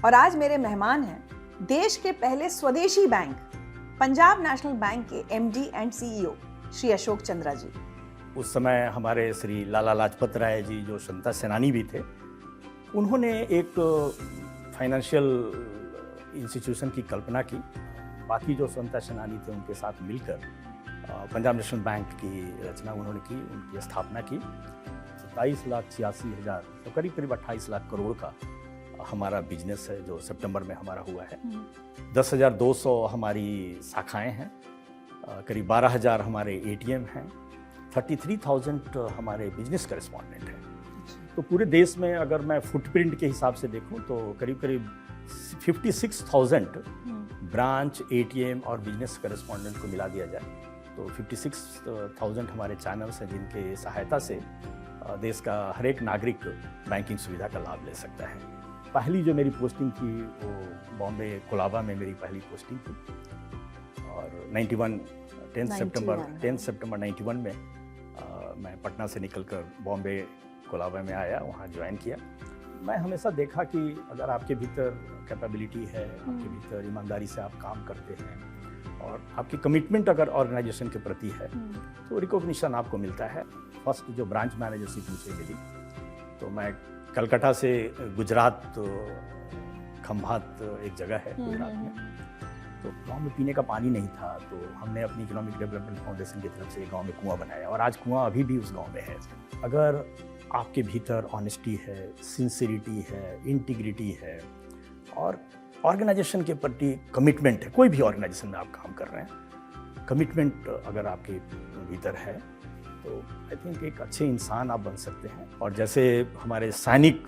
और आज मेरे मेहमान हैं देश के पहले स्वदेशी बैंक पंजाब नेशनल बैंक के MD and CEO Shri Ashok Chandra ji. उस समय हमारे श्री लाला लाजपत राय जी जो स्वतंत्रता सेनानी भी थे, उन्होंने एक फाइनेंशियल इंस्टीट्यूशन की कल्पना की। बाकी जो स्वतंत्रता सेनानी थे उनके साथ मिलकर पंजाब नेशनल बैंक की रचना उन्होंने की, उनकी स्थापना की। 27,86,000 तो करीब करीब 28 लाख करोड़ का हमारा बिजनेस है जो सितंबर में हमारा हुआ है। 10,200 हमारी शाखाएं हैं, करीब 12,000 हमारे एटीएम हैं, 33,000 हमारे बिजनेस करेस्पॉन्डेंट हैं। तो पूरे देश में अगर मैं फुटप्रिंट के हिसाब से देखूं तो करीब करीब 56,000 ब्रांच, एटीएम और बिजनेस करेस्पॉन्डेंट को मिला दिया जाए तो 56,000 हमारे चैनल्स हैं जिनके सहायता से देश का हर एक नागरिक बैंकिंग सुविधा का लाभ ले सकता है। पहली जो मेरी पोस्टिंग थी वो बॉम्बे कोलाबा में मेरी पहली पोस्टिंग थी और 10 सितंबर 91 में मैं पटना से निकलकर बॉम्बे कोलाबा में आया, वहाँ ज्वाइन किया। मैं हमेशा देखा कि अगर आपके भीतर कैपेबिलिटी है, आपके भीतर ईमानदारी से आप काम करते हैं और आपकी कमिटमेंट अगर ऑर्गेनाइजेशन के प्रति है तो रिकॉग्निशन आपको मिलता है। फर्स्ट जो ब्रांच मैनेजरशिप मुझे मिली तो मैं कलकत्ता से गुजरात, खंभात एक जगह है गुजरात में, तो गांव में पीने का पानी नहीं था तो हमने अपनी इकोनॉमिक डेवलपमेंट फाउंडेशन की तरफ से गांव में कुआं बनाया और आज कुआं अभी भी उस गांव में है। अगर आपके भीतर ऑनेस्टी है, सिंसिरिटी है, इंटीग्रिटी है और ऑर्गेनाइजेशन के प्रति कमिटमेंट है, कोई भी ऑर्गेनाइजेशन में आप काम कर रहे हैं, कमिटमेंट अगर आपके भीतर है तो आई थिंक एक अच्छे इंसान आप बन सकते हैं। और जैसे हमारे सैनिक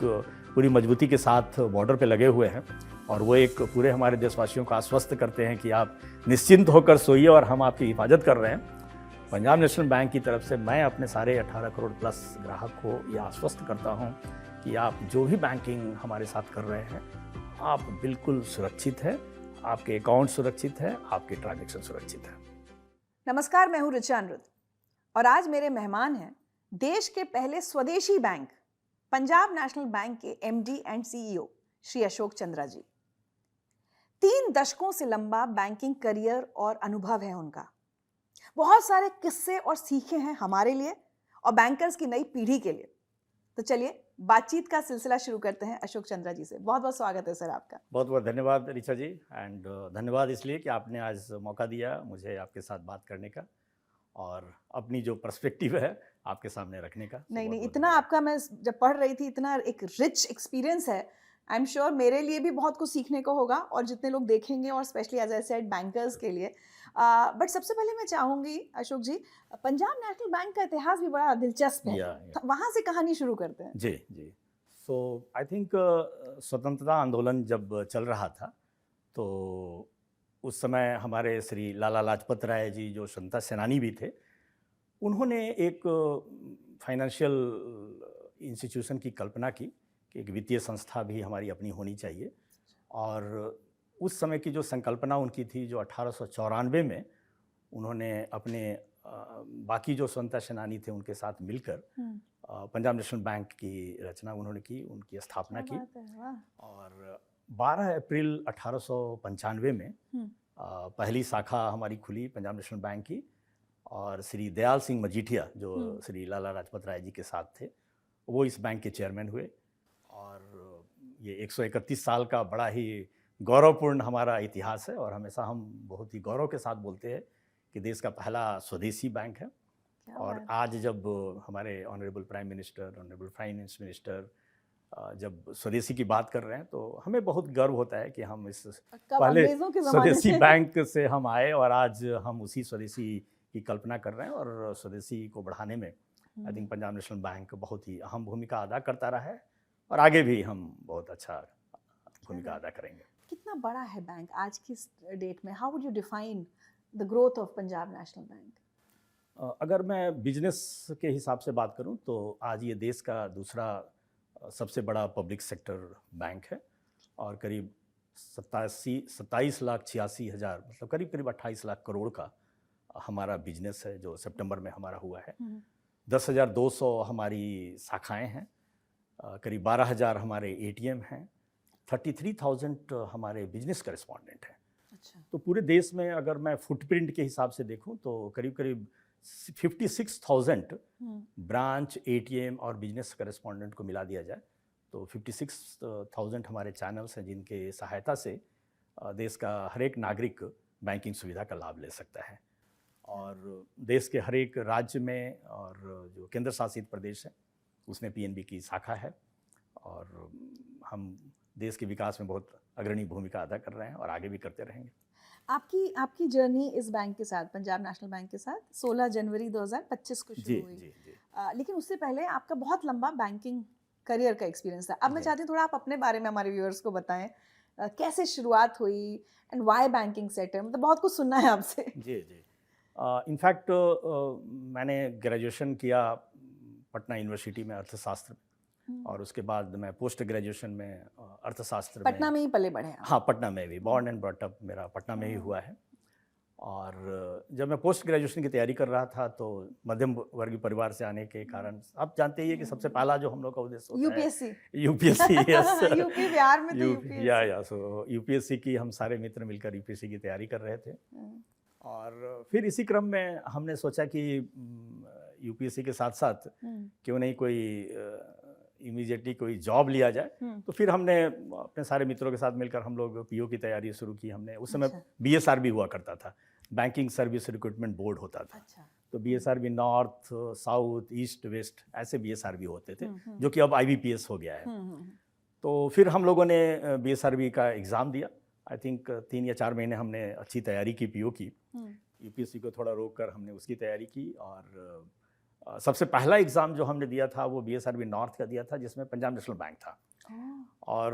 पूरी मजबूती के साथ बॉर्डर पे लगे हुए हैं और वो एक पूरे हमारे देशवासियों को आश्वस्त करते हैं कि आप निश्चिंत होकर सोइए और हम आपकी हिफाजत कर रहे हैं। पंजाब नेशनल बैंक की तरफ से मैं अपने सारे 18 करोड़ प्लस ग्राहक को यह आश्वस्त करता हूं कि आप जो भी बैंकिंग हमारे साथ कर रहे हैं आप बिल्कुल सुरक्षित है, आपके अकाउंट सुरक्षित है, आपके ट्रांजेक्शन सुरक्षित है। नमस्कार, मैं हूं ऋचा अनिरुद्ध और आज मेरे मेहमान हैं देश के पहले स्वदेशी बैंक पंजाब नेशनल बैंक के MD and CEO Shri Ashok Chandra ji. 3 दशकों से लंबा बैंकिंग करियर और अनुभव है उनका। बहुत सारे किस्से और सीखे हैं हमारे लिए और बैंकर्स की नई पीढ़ी के लिए। तो चलिए बातचीत का सिलसिला शुरू करते हैं अशोक चंद्रा जी से। बहुत बहुत स्वागत है सर आपका। बहुत बहुत धन्यवाद ऋचा जी, एंड धन्यवाद इसलिए कि आपने आज मौका दिया मुझे आपके साथ बात करने का और अपनी जो पर्सपेक्टिव है आपके सामने रखने का। नहीं, इतना आपका मैं जब पढ़ रही थी इतना एक रिच एक्सपीरियंस है। आई एम श्योर मेरे लिए भी बहुत कुछ सीखने को होगा और जितने लोग देखेंगे और specially as I said bankers के लिए। बट सबसे पहले मैं चाहूँगी अशोक जी, पंजाब नेशनल बैंक का इतिहास भी बड़ा दिलचस्प है। वहाँ से कहानी शुरू करते हैं। जी जी। सो आई थिंक स्वतंत्रता आंदोलन जब चल रहा था तो उस समय हमारे श्री लाला लाजपत राय जी जो स्वतंत्रता सेनानी भी थे, उन्होंने एक फाइनेंशियल इंस्टीट्यूशन की कल्पना की कि एक वित्तीय संस्था भी हमारी अपनी होनी चाहिए। और उस समय की जो संकल्पना उनकी थी, जो 1894 में उन्होंने अपने बाकी जो स्वतंत्रता सेनानी थे उनके साथ मिलकर पंजाब नेशनल बैंक की रचना उन्होंने की, उनकी स्थापना की। और 12 अप्रैल 1895 में पहली शाखा हमारी खुली पंजाब नेशनल बैंक की और श्री दयाल सिंह मजीठिया जो श्री लाला लाजपत राय जी के साथ थे वो इस बैंक के चेयरमैन हुए। और ये 131 साल का बड़ा ही गौरवपूर्ण हमारा इतिहास है और हमेशा हम बहुत ही गौरव के साथ बोलते हैं कि देश का पहला स्वदेशी बैंक है। और आज जब हमारे honourable prime minister, honourable finance minister जब स्वदेशी की बात कर रहे हैं तो हमें बहुत गर्व होता है कि हम इस पहले स्वदेशी बैंक से हम आए और आज हम उसी स्वदेशी की कल्पना कर रहे हैं और स्वदेशी को बढ़ाने में I think Punjab national bank बहुत ही अहम भूमिका अदा करता रहा है और आगे भी हम बहुत अच्छा भूमिका अदा करेंगे। कितना बड़ा है बैंक आज की डेट में? How would you define the growth of Punjab national bank? अगर मैं बिजनेस के हिसाब से बात करूं तो आज ये देश का दूसरा सबसे बड़ा पब्लिक सेक्टर बैंक है और करीब 27,86,000 मतलब करीब करीब 28 लाख करोड़ का हमारा बिजनेस है जो सितंबर में हमारा हुआ है। 10,200 हमारी शाखाएं हैं, करीब 12,000 हमारे एटीएम हैं, 33,000 हमारे बिजनेस करेस्पॉन्डेंट हैं। अच्छा। तो पूरे देश में अगर मैं फुटप्रिंट के हिसाब से देखूं तो करीब करीब 56,000 ब्रांच, एटीएम और बिजनेस करेस्पॉन्डेंट को मिला दिया जाए तो 56,000 हमारे चैनल्स हैं जिनके सहायता से देश का हर एक नागरिक बैंकिंग सुविधा का लाभ ले सकता है। और देश के हर एक राज्य में और जो केंद्र शासित प्रदेश है उसमें पीएनबी की शाखा है और हम देश के विकास में बहुत अग्रणी भूमिका अदा कर रहे हैं और आगे भी करते रहेंगे। आपकी जर्नी इस बैंक के साथ, पंजाब नेशनल बैंक के साथ 16 जनवरी 2025 को शुरू हुई। जी। लेकिन उससे पहले आपका बहुत लंबा बैंकिंग करियर का एक्सपीरियंस था। अब मैं चाहती हूँ थोड़ा आप अपने बारे में हमारे व्यूअर्स को बताएं, कैसे शुरुआत हुई एंड व्हाई बैंकिंग सेक्टर, मतलब बहुत कुछ सुनना है आपसे। जी। इनफैक्ट मैंने ग्रेजुएशन किया पटना यूनिवर्सिटी में अर्थशास्त्र और उसके बाद मैं पोस्ट ग्रेजुएशन में अर्थशास्त्र पटना में ही पले बढ़े हैं? हाँ, पटना में भी, बॉर्न एंड ब्रॉट अप मेरा पटना में ही हुआ है। और जब मैं पोस्ट ग्रेजुएशन की तैयारी कर रहा था तो मध्यम वर्गीय परिवार से आने के कारण आप जानते ही है कि सबसे पहला जो हम लोग का उद्देश्य होता है यूपीएससी। यस, यूपी बिहार में तो यूपीएससी। या सो यूपीएससी की हम सारे मित्र मिलकर यूपीएससी की तैयारी कर रहे थे। और फिर इसी क्रम में हमने सोचा कि यूपीएससी के साथ साथ क्यों नहीं कोई इमीडिएटली कोई जॉब लिया जाए। तो फिर हमने अपने सारे मित्रों के साथ मिलकर हम लोग पीओ की तैयारी शुरू की। हमने उस समय बीएसआरबी हुआ करता था, बैंकिंग सर्विस रिक्रूटमेंट बोर्ड होता था। तो बीएसआरबी नॉर्थ, साउथ, ईस्ट, वेस्ट ऐसे बीएसआरबी होते थे जो कि अब आईबीपीएस हो गया है। तो फिर हम लोगों ने बीएसआरबी का एग्ज़ाम दिया। आई थिंक 3 या 4 महीने हमने अच्छी तैयारी की पीओ की। यूपीएससी को थोड़ा रोक कर हमने उसकी तैयारी की और सबसे पहला एग्ज़ाम जो हमने दिया था वो बीएसआरबी नॉर्थ का दिया था जिसमें पंजाब नेशनल बैंक था। और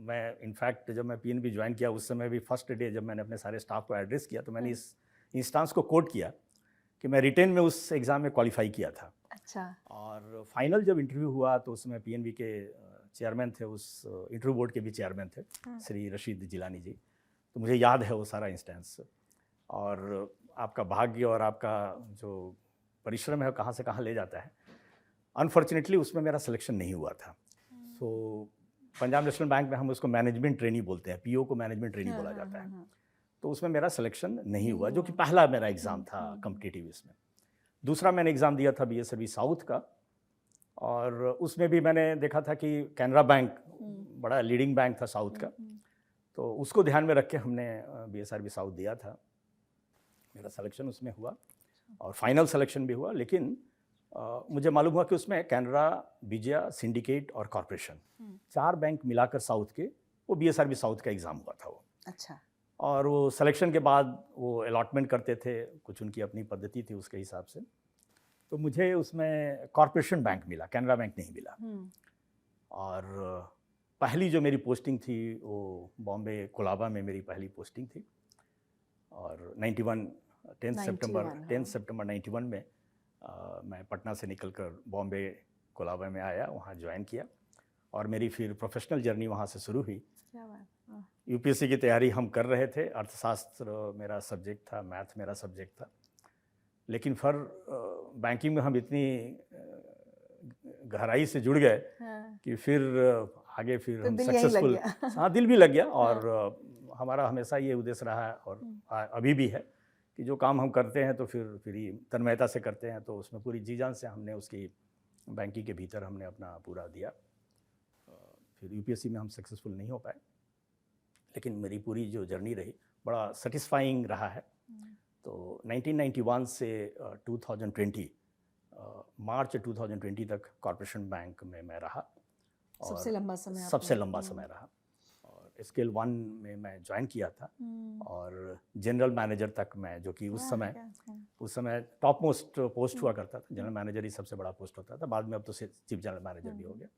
मैं इनफैक्ट जब मैं पीएनबी ज्वाइन किया उस समय भी फर्स्ट डे जब मैंने अपने सारे स्टाफ को एड्रेस किया तो मैंने इस इंस्टांस को कोट किया कि मैं रिटेन में उस एग्ज़ाम में क्वालिफाई किया था। अच्छा। और फाइनल जब इंटरव्यू हुआ तो उसमें पीएनबी के चेयरमैन थे, उस इंटरव्यू बोर्ड के भी चेयरमैन थे श्री रशीद जिलानी जी। तो मुझे याद है वो सारा इंस्टेंस। और आपका भाग्य और आपका जो परिश्रम है कहाँ से कहाँ ले जाता है। अनफॉर्चुनेटली उसमें मेरा सिलेक्शन नहीं हुआ था। सो पंजाब नेशनल बैंक में हम उसको मैनेजमेंट ट्रेनी बोलते हैं, पीओ को मैनेजमेंट ट्रेनी बोला जाता है। तो उसमें मेरा सिलेक्शन नहीं हुआ जो कि पहला मेरा एग्ज़ाम था कॉम्पिटिटिव इसमें। दूसरा मैंने एग्ज़ाम दिया था बीएसआरबी साउथ का और उसमें भी मैंने देखा था कि कैनरा बैंक बड़ा लीडिंग बैंक था साउथ का। तो उसको ध्यान में रख के हमने बीएसआरबी साउथ दिया था। मेरा सिलेक्शन उसमें हुआ और फाइनल सिलेक्शन भी हुआ। लेकिन मुझे मालूम हुआ कि उसमें कैनरा, विजया, सिंडिकेट और कॉर्पोरेशन 4 बैंक मिलाकर साउथ के वो बीएसआरबी साउथ का एग्ज़ाम हुआ था वो। अच्छा। और वो सिलेक्शन के बाद वो अलॉटमेंट करते थे, कुछ उनकी अपनी पद्धति थी उसके हिसाब से। तो मुझे उसमें कॉर्पोरेशन बैंक मिला, कैनरा बैंक नहीं मिला। और पहली जो मेरी पोस्टिंग थी वो बॉम्बे कोलाबा में मेरी पहली पोस्टिंग थी। और 10 सितंबर 91 में मैं पटना से निकलकर बॉम्बे कोलाबा में आया, वहाँ ज्वाइन किया और मेरी फिर प्रोफेशनल जर्नी वहाँ से शुरू हुई। क्या बात। यूपीएससी की तैयारी हम कर रहे थे, अर्थशास्त्र मेरा सब्जेक्ट था, मैथ मेरा सब्जेक्ट था। लेकिन फिर बैंकिंग में हम इतनी गहराई से जुड़ गए कि फिर आगे फिर हम सक्सेसफुल, हाँ दिल भी लग गया। और हमारा हमेशा ये उद्देश्य रहा है और अभी भी है कि जो काम हम करते हैं तो फिर ही तन्मयता से करते हैं। तो उसमें पूरी जी जान से हमने उसकी बैंकिंग के भीतर हमने अपना पूरा दिया। फिर यूपीएससी में हम सक्सेसफुल नहीं हो पाए, लेकिन मेरी पूरी जो जर्नी रही बड़ा सेटिस्फाइंग रहा है। तो 1991 से 2020 मार्च 2020 तक कॉर्पोरेशन बैंक में मैं रहा और सबसे लंबा समय रहा। और स्केल 1 में मैं ज्वाइन किया था और जनरल मैनेजर तक मैं, जो कि उस समय टॉप मोस्ट पोस्ट हुआ करता था। जनरल मैनेजर ही सबसे बड़ा पोस्ट होता था, बाद में अब तो चीफ जनरल मैनेजर भी हो गया।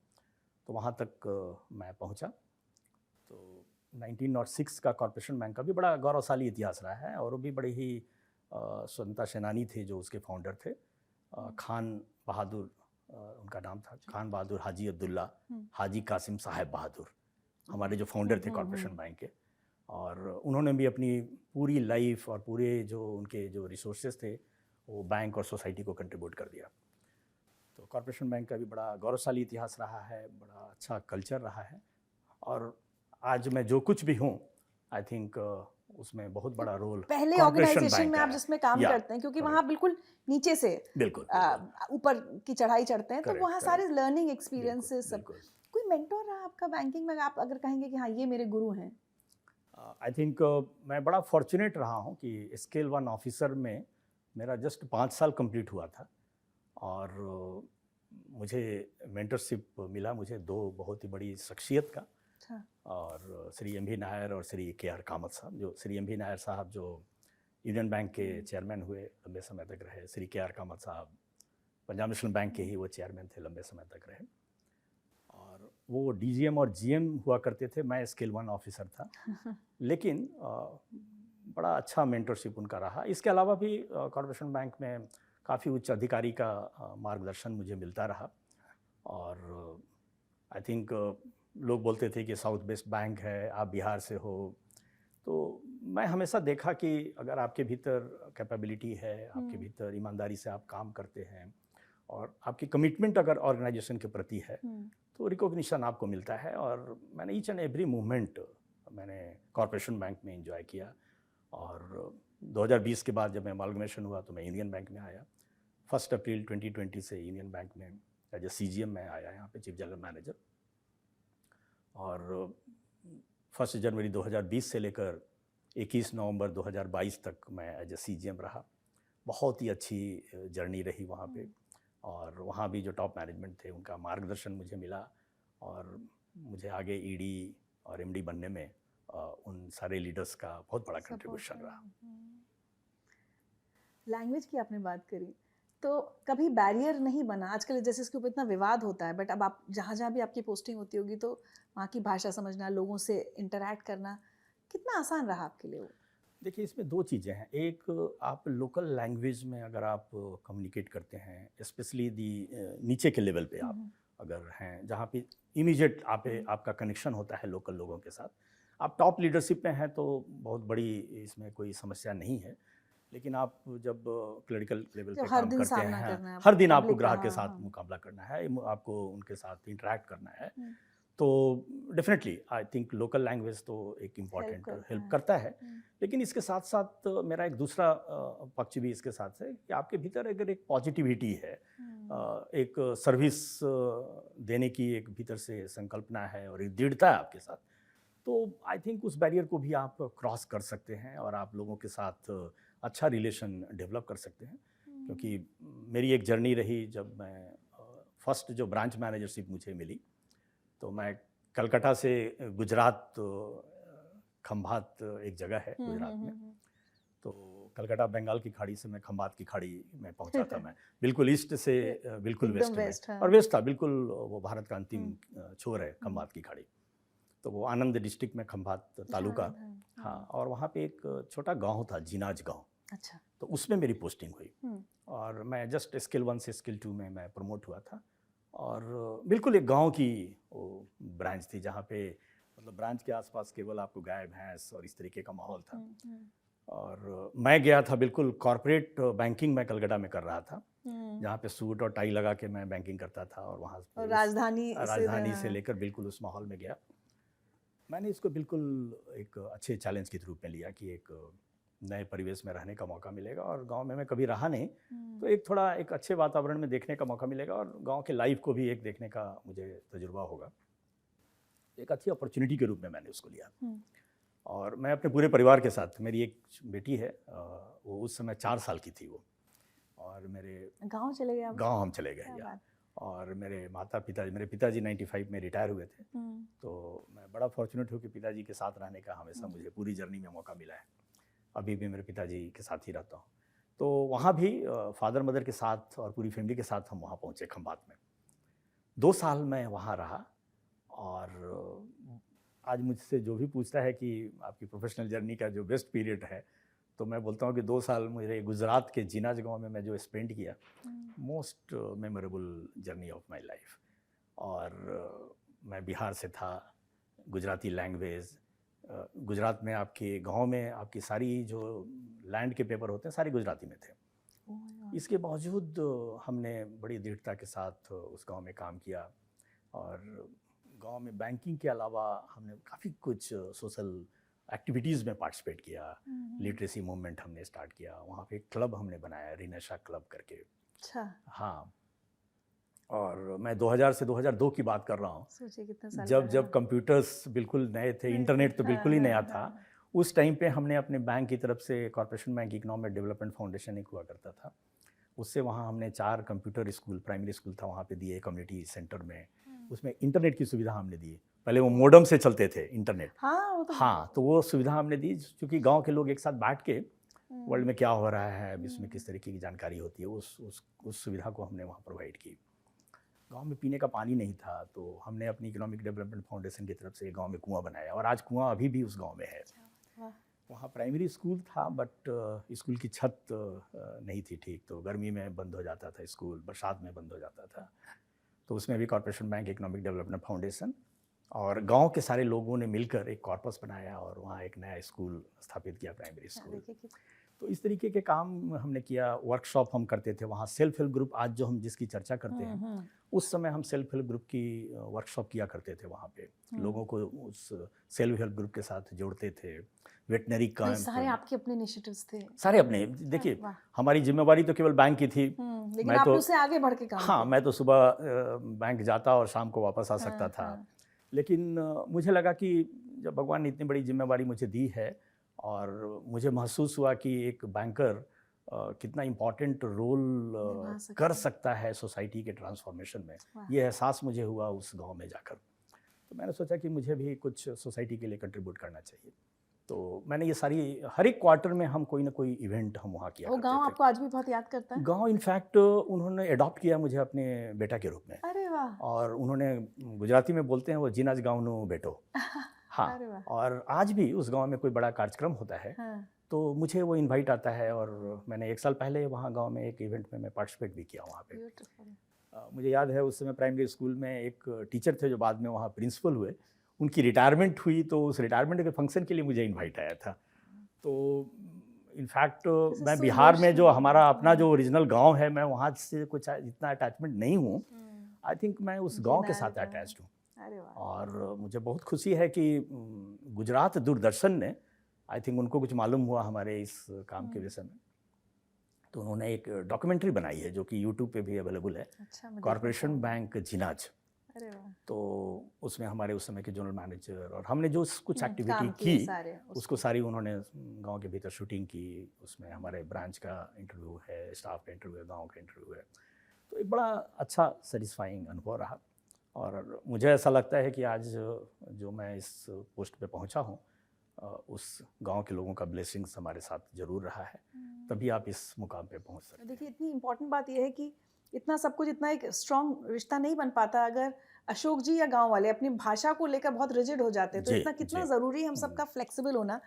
तो वहाँ तक मैं पहुँचा। तो 1906 का कॉर्पोरेशन बैंक का भी बड़ा गौरवशाली इतिहास रहा है और वो भी बड़े ही स्वतंत्रता सेनानी थे जो उसके फाउंडर थे। खान बहादुर उनका नाम था, खान बहादुर हाजी अब्दुल्ला हाजी कासिम साहब बहादुर, हमारे जो फाउंडर थे कॉर्पोरेशन बैंक के। और उन्होंने भी अपनी पूरी लाइफ और पूरे जो उनके जो रिसोर्सेज थे वो बैंक और सोसाइटी को कंट्रीब्यूट कर दिया। तो कॉर्पोरेशन बैंक का भी बड़ा गौरवशाली इतिहास रहा है, बड़ा अच्छा कल्चर रहा है। और आज मैं जो कुछ भी हूँ, आई थिंक उसमें बहुत बड़ा रोल पहले कॉर्पोरेशन ऑर्गेनाइजेशन बैंक में का आप है। जिसमें काम या करते हैं, क्योंकि करेक्ट, वहाँ बिल्कुल नीचे से बिल्कुल बिल्कुल ऊपर की चढ़ाई चढ़ते हैं, तो करेक्ट वहाँ करेक्ट सारे लर्निंग बिल्कुल एक्सपीरियंसेस सब। बिल्कुल। कोई मेंटोर रहा आपका बैंकिंग में, आप अगर कहेंगे कि हाँ ये मेरे गुरु हैं? आई थिंक मैं बड़ा फॉर्चुनेट रहा हूँ कि स्केल 1 ऑफिसर में मेरा जस्ट 5 साल कंप्लीट हुआ था, और मुझे मेंटरशिप मिला मुझे 2 बहुत ही बड़ी शख्सियत का, अच्छा। और श्री एम.भी. नायर और श्री के.आर. कामत साहब। जो श्री एम.भी. नायर साहब जो यूनियन बैंक के चेयरमैन हुए, लंबे समय तक रहे। श्री के.आर. कामत साहब पंजाब नेशनल बैंक के ही वो चेयरमैन थे, लंबे समय तक रहे, और वो डीजीएम और जीएम हुआ करते थे। मैं स्केल 1 ऑफिसर था, लेकिन बड़ा अच्छा मेंटरशिप उनका रहा। इसके अलावा भी कॉर्पोरेशन बैंक में काफ़ी उच्च अधिकारी का मार्गदर्शन मुझे मिलता रहा, और आई थिंक लोग बोलते थे कि साउथ बेस्ट बैंक है, आप बिहार से हो, तो मैं हमेशा देखा कि अगर आपके भीतर कैपेबिलिटी है, आपके भीतर ईमानदारी से आप काम करते हैं, और आपकी कमिटमेंट अगर ऑर्गेनाइजेशन के प्रति है, तो रिकॉग्निशन आपको मिलता है। और मैंने ईच एंड एवरी मूवमेंट मैंने कॉर्पोरेशन बैंक में एंजॉय किया, और 2020 के बाद जब मैं अमालगमेशन हुआ तो मैं यूनियन बैंक में आया। 1 अप्रैल 2020 से यूनियन बैंक में एज ए सीजीएम में आया, यहाँ पे चीफ जनरल मैनेजर, और 1 जनवरी 2020 से लेकर 21 नवंबर 2022 तक मैं एज ए सीजीएम रहा। बहुत ही अच्छी जर्नी रही वहाँ पे, और वहाँ भी जो टॉप मैनेजमेंट थे उनका मार्गदर्शन मुझे मिला, और मुझे आगे ईडी और एमडी बनने में उन सारे लीडर्स का बहुत बड़ा कंट्रीब्यूशन रहा। लैंग्वेज की आपने बात करी, तो कभी बैरियर नहीं बना? आजकल जैसे इसके ऊपर इतना विवाद होता है, बट अब आप जहाँ भी आपकी पोस्टिंग होती होगी, तो वहाँ की भाषा समझना, लोगों से इंटरैक्ट करना कितना आसान रहा आपके लिए वो? देखिए, इसमें 2 चीज़ें हैं। एक, आप लोकल लैंग्वेज में अगर आप कम्युनिकेट करते हैं, स्पेशली नीचे के लेवल पे आप अगर हैं, जहाँ पे इमीडिएट आपका कनेक्शन होता है लोकल लोगों के साथ। आप टॉप लीडरशिप में हैं तो बहुत बड़ी इसमें कोई समस्या नहीं है। लेकिन आप जब क्लरिकल लेवल पे हर काम दिन करते सामना हैं, करना है, हर दिन आपको public का, ग्राहक के हाँ, साथ हाँ। मुकाबला करना है, आपको उनके साथ इंटरैक्ट करना है, तो definitely I think local language तो एक इम्पॉर्टेंट हेल्प करता है। लेकिन इसके साथ साथ मेरा एक दूसरा पक्ष भी इसके साथ है कि आपके भीतर अगर एक पॉजिटिविटी है, एक सर्विस देने की एक भीतर से संकल्पना है और एक दृढ़ता है आपके साथ, तो आई थिंक उस बैरियर को भी आप क्रॉस कर सकते हैं और आप लोगों के साथ अच्छा रिलेशन डेवलप कर सकते हैं। क्योंकि मेरी एक जर्नी रही, जब मैं फर्स्ट जो ब्रांच मैनेजरशिप मुझे मिली, तो मैं कलकत्ता से गुजरात, खंभात एक जगह है गुजरात में, तो कलकत्ता बंगाल की खाड़ी से मैं खंभात की खाड़ी में पहुंचा था। मैं बिल्कुल ईस्ट से बिल्कुल वेस्ट में, और वेस्ट था बिल्कुल, वो भारत का अंतिम छोर है खंभात की खाड़ी। तो वो आनंद डिस्ट्रिक्ट में खंभात तालुका, हाँ, और वहाँ पे एक छोटा गांव था, जिनाज गांव। अच्छा। तो उसमें मेरी पोस्टिंग हुई, और मैं जस्ट स्किल 1 से स्किल 2 में मैं प्रमोट हुआ था। और बिल्कुल एक गांव की वो ब्रांच थी, जहाँ पे मतलब ब्रांच के आसपास केवल आपको गाय भैंस और इस तरीके का माहौल था। और मैं गया था बिल्कुल कॉर्पोरेट बैंकिंग मैं कलकत्ता में कर रहा था, जहाँ पे सूट और टाई लगा के मैं बैंकिंग करता था, और वहाँ राजधानी से लेकर बिल्कुल उस माहौल में गया। मैंने इसको बिल्कुल एक अच्छे चैलेंज के रूप में लिया कि एक नए परिवेश में रहने का मौका मिलेगा, और गांव में मैं कभी रहा नहीं, तो एक थोड़ा एक अच्छे वातावरण में देखने का मौका मिलेगा, और गांव के लाइफ को भी एक देखने का मुझे तजुर्बा होगा। एक अच्छी अपॉर्चुनिटी के रूप में मैंने उसको लिया। और मैं अपने पूरे परिवार के साथ, मेरी एक बेटी है, वो उस समय 4 साल की थी वो, और मेरे गाँव चले गए? गाँव हम चले गए यार। और मेरे मेरे पिताजी 95 में रिटायर हुए थे, तो मैं बड़ा फॉर्चुनेट हूँ कि पिताजी के साथ रहने का हमेशा मुझे पूरी जर्नी में मौका मिला है। अभी भी मेरे पिताजी के साथ ही रहता हूँ। तो वहाँ भी फादर मदर के साथ और पूरी फैमिली के साथ हम वहाँ पहुँचे खंभात में। 2 साल मैं वहाँ रहा, और आज मुझसे जो भी पूछता है कि आपकी प्रोफेशनल जर्नी का जो बेस्ट पीरियड है, तो मैं बोलता हूँ कि 2 साल मुझे गुजरात के जिनाज गांव में मैं जो स्पेंड किया, most memorable journey of my life. और मैं बिहार से था, गुजराती लैंग्वेज, गुजरात में आपके गांव में आपकी सारी जो लैंड के पेपर होते हैं सारे गुजराती में थे। इसके बावजूद हमने बड़ी दृढ़ता के साथ उस गांव में काम किया, और गांव में बैंकिंग के अलावा हमने काफ़ी कुछ सोशल एक्टिविटीज़ में पार्टिसिपेट किया। लिटरेसी मूवमेंट हमने स्टार्ट किया, वहाँ पे एक क्लब हमने बनाया, रिनशा क्लब करके। अच्छा, हाँ, और मैं 2000 से 2002 की बात कर रहा हूँ, सोचिए कितने साल जब पहले। कंप्यूटर्स बिल्कुल नए थे, इंटरनेट तो बिल्कुल ही नया था। उस टाइम पे हमने अपने बैंक की तरफ से, corporation bank economic development foundation एक हुआ करता था, उससे वहाँ हमने 4 कंप्यूटर स्कूल, प्राइमरी स्कूल था वहाँ पे दिए, कम्युनिटी सेंटर में। उसमें इंटरनेट की सुविधा हमने दी। पहले वो मोडम से चलते थे इंटरनेट। हाँ, तो वो सुविधा हमने दी, क्योंकि गांव के लोग एक साथ बैठ के वर्ल्ड में क्या हो रहा है, विश्व में किस तरीके की जानकारी होती है, उस सुविधा को हमने वहाँ प्रोवाइड की। गांव में पीने का पानी नहीं था, तो हमने अपनी इकोनॉमिक डेवलपमेंट फाउंडेशन की तरफ से गांव में कुआं बनाया, और आज कुआं अभी भी उस गांव में है। वहाँ प्राइमरी स्कूल था, बट स्कूल की छत नहीं थी ठीक, तो गर्मी में बंद हो जाता था स्कूल, बरसात में बंद हो जाता था। तो उसमें भी corporation bank economic development foundation और गांव के सारे लोगों ने मिलकर एक कॉर्पस बनाया और वहाँ एक नया स्कूल स्थापित किया, प्राइमरी स्कूल। तो इस तरीके के काम हमने किया। वर्कशॉप हम करते थे वहाँ। सेल्फ हेल्प ग्रुप आज जो हम जिसकी चर्चा करते हैं, उस समय हम सेल्फ हेल्प ग्रुप की वर्कशॉप किया करते थे वहाँ पे। लोगों को उस सेल्फ हेल्प ग्रुप के साथ जोड़ते थे। वेटनरी काम, सारे आपके अपने इनिशिएटिव्स थे? सारे अपने। देखिए, हमारी जिम्मेवारी तो केवल बैंक की थी, लेकिन आप उससे आगे बढ़ के काम हाँ, मैं तो सुबह बैंक जाता और शाम को वापस आ सकता था। लेकिन मुझे लगा कि जब भगवान ने इतनी बड़ी जिम्मेवारी मुझे दी है, और मुझे महसूस हुआ कि एक बैंकर कितना इम्पोर्टेंट रोल कर सकता है सोसाइटी के ट्रांसफॉर्मेशन में, ये एहसास मुझे हुआ उस गांव में जाकर। तो मैंने सोचा कि मुझे भी कुछ सोसाइटी के लिए कंट्रीब्यूट करना चाहिए। तो मैंने ये सारी, हर एक क्वार्टर में हम कोई ना कोई इवेंट हम वहाँ किया। वो गांव आपको आज भी बहुत याद करता है? गांव इनफैक्ट उन्होंने अडॉप्ट किया मुझे अपने बेटा के रूप में। अरे वाह! और उन्होंने, गुजराती में बोलते हैं वो, जिनाज गाँव नो बेटो। हाँ, और आज भी उस गांव में कोई बड़ा कार्यक्रम होता है, तो मुझे वो इनवाइट आता है, और मैंने 1 साल पहले वहाँ गांव में एक इवेंट में मैं पार्टिसिपेट भी किया वहाँ पे। मुझे याद है उस समय प्राइमरी स्कूल में एक टीचर थे जो बाद में वहाँ प्रिंसिपल हुए, उनकी रिटायरमेंट हुई, तो उस रिटायरमेंट के फंक्शन के लिए मुझे इनवाइट आया था। तो इनफैक्ट मैं बिहार में जो हमारा अपना जो ओरिजिनल गांव है, मैं वहाँ से कुछ इतना अटैचमेंट नहीं हूँ। आई थिंक मैं उस गांव के साथ अटैच्ड हूँ। और मुझे बहुत खुशी है कि गुजरात दूरदर्शन ने, आई थिंक उनको कुछ मालूम हुआ हमारे इस काम के विषय में, तो उन्होंने एक डॉक्यूमेंट्री बनाई है जो कि यूट्यूब पे भी अवेलेबल है, कॉर्पोरेशन बैंक जिनाज। तो उसमें हमारे उस समय के जनरल मैनेजर और हमने जो कुछ एक्टिविटी की, उसको सारी उन्होंने गांव के भीतर शूटिंग की। उसमें हमारे ब्रांच का इंटरव्यू है, स्टाफ का इंटरव्यू है, गांव का इंटरव्यू है। तो एक बड़ा अच्छा सेटिस्फाइंग अनुभव रहा, और मुझे ऐसा लगता है कि आज जो मैं इस पोस्ट पे पहुंचा हूं, उस गांव के लोगों का ब्लेसिंग्स हमारे साथ जरूर रहा है, तभी आप इस मुकाम पे पहुंच सकते हैं। देखिए, इतनी इम्पोर्टेंट बात यह है कि इतना सब कुछ, इतना एक स्ट्रॉन्ग रिश्ता नहीं बन पाता अगर अशोक जी या गांव वाले अपनी भाषा को लेकर बहुत रिजिड हो जाते हैं। तो इतना कितना ज़रूरी है हम सबका फ्लेक्सिबल होना।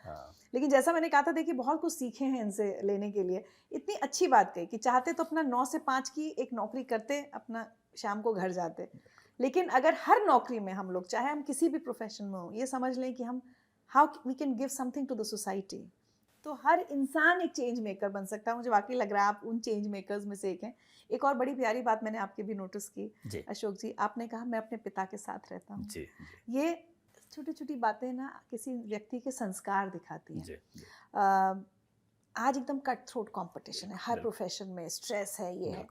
लेकिन जैसा मैंने कहा था, देखिए बहुत कुछ सीखे हैं इनसे लेने के लिए। इतनी अच्छी बात कही कि चाहते तो अपना 9 से 5 की एक नौकरी करते, अपना शाम को घर जाते, लेकिन अगर हर नौकरी में हम लोग, चाहे हम किसी भी प्रोफेशन में हो, ये समझ लें कि हम how we can give something to the society, तो हर इंसान एक चेंज मेकर बन सकता है। मुझे वाकई लग रहा है आप उन चेंज मेकर्स में से एक हैं। एक और बड़ी प्यारी बात मैंने आपकी भी नोटिस की अशोक जी, आपने कहा मैं अपने पिता के साथ रहता हूँ। ये छोटी छोटी बातें ना किसी व्यक्ति के संस्कार दिखाती हैं। आज एकदम कट थ्रोट कॉम्पिटिशन है, हर प्रोफेशन में स्ट्रेस है, ये है।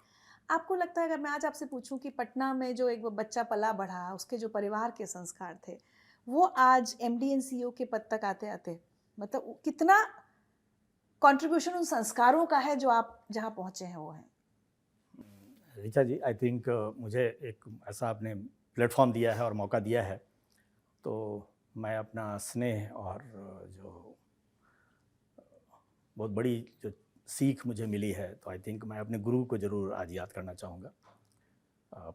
आपको लगता है, अगर मैं आज आपसे पूछूं कि पटना में जो एक बच्चा पला बढ़ा, उसके जो परिवार के संस्कार थे, वो आज MD and CEO के पद तक आते आते, मतलब कितना कंट्रीब्यूशन उन संस्कारों का है जो आप जहाँ पहुँचे हैं वो है? ऋचा जी, आई थिंक मुझे एक ऐसा आपने प्लेटफॉर्म दिया है और मौका दिया है, तो मैं अपना स्नेह और जो बहुत बड़ी जो सीख मुझे मिली है, तो आई थिंक मैं अपने गुरु को ज़रूर आज याद करना चाहूँगा।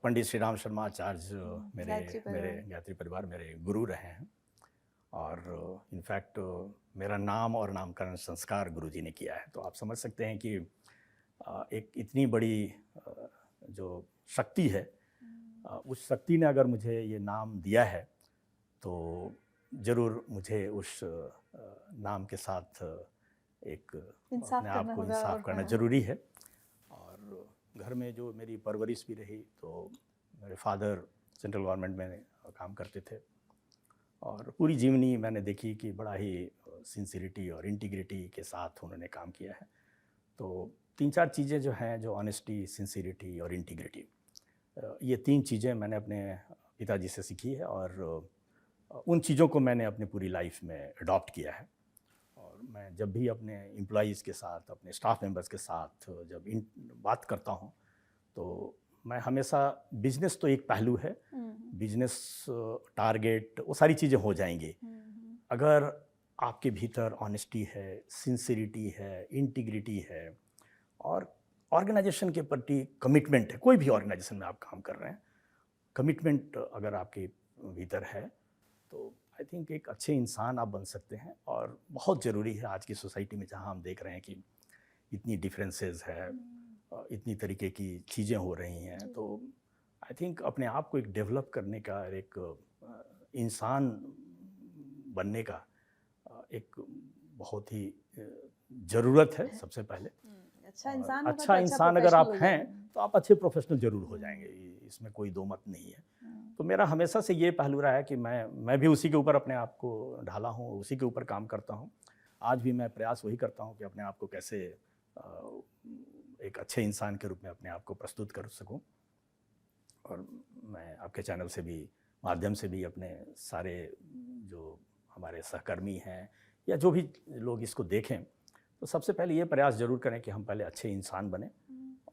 पंडित श्री राम शर्मा आचार्य मेरे गायत्री परिवार मेरे गुरु रहे हैं, और इनफैक्ट मेरा नाम और नामकरण संस्कार गुरुजी ने किया है। तो आप समझ सकते हैं कि एक इतनी बड़ी जो शक्ति है, उस शक्ति ने अगर मुझे ये नाम दिया है, तो ज़रूर मुझे उस नाम के साथ एक अपने आप को इंसाफ करना ज़रूरी है। और घर में जो मेरी परवरिश भी रही, तो मेरे फादर सेंट्रल गवर्नमेंट में काम करते थे। और पूरी जीवनी मैंने देखी कि बड़ा ही सिंसियरिटी और इंटीग्रिटी के साथ उन्होंने काम किया है। तो 3-4 चीज़ें जो हैं, जो ऑनेस्टी, सिंसियरिटी और इंटीग्रिटी, ये 3 चीज़ें मैंने अपने पिताजी से सीखी है और उन चीज़ों को मैंने अपनी पूरी लाइफ में अडॉप्ट किया है। और मैं जब भी अपने एम्प्लॉइज़ के साथ, अपने स्टाफ मेंबर्स के साथ जब बात करता हूँ, तो मैं हमेशा, बिजनेस तो एक पहलू है, बिजनेस, टारगेट, वो सारी चीज़ें हो जाएंगी। अगर आपके भीतर ऑनेस्टी है, सिंसियरिटी है, इंटीग्रिटी है और ऑर्गेनाइजेशन के प्रति कमिटमेंट है, कोई भी ऑर्गेनाइजेशन में आप काम कर रहे हैं, कमिटमेंट अगर आपके भीतर है, तो आई थिंक एक अच्छे इंसान आप बन सकते हैं। और बहुत ज़रूरी है आज की सोसाइटी में, जहां हम देख रहे हैं कि इतनी डिफरेंसेस है, इतनी तरीके की चीज़ें हो रही हैं, तो आई थिंक अपने आप को एक डेवलप करने का, एक इंसान बनने का एक बहुत ही ज़रूरत है सबसे पहले। अच्छा इंसान होगा अच्छा तो इंसान अगर आप प्रोफेशनल हो हैं तो आप अच्छे प्रोफेशनल जरूर हो जाएंगे, इसमें कोई दो मत नहीं है। तो मेरा हमेशा से ये पहलू रहा है कि मैं भी उसी के ऊपर अपने आप को ढाला हूँ, उसी के ऊपर काम करता हूँ। आज भी मैं प्रयास वही करता हूँ कि अपने आप को कैसे एक अच्छे इंसान के रूप में अपने आप को प्रस्तुत कर सकूँ। और मैं आपके चैनल से भी, माध्यम से भी, अपने सारे जो हमारे सहकर्मी हैं या जो भी लोग इसको देखें, तो सबसे पहले ये प्रयास ज़रूर करें कि हम पहले अच्छे इंसान बने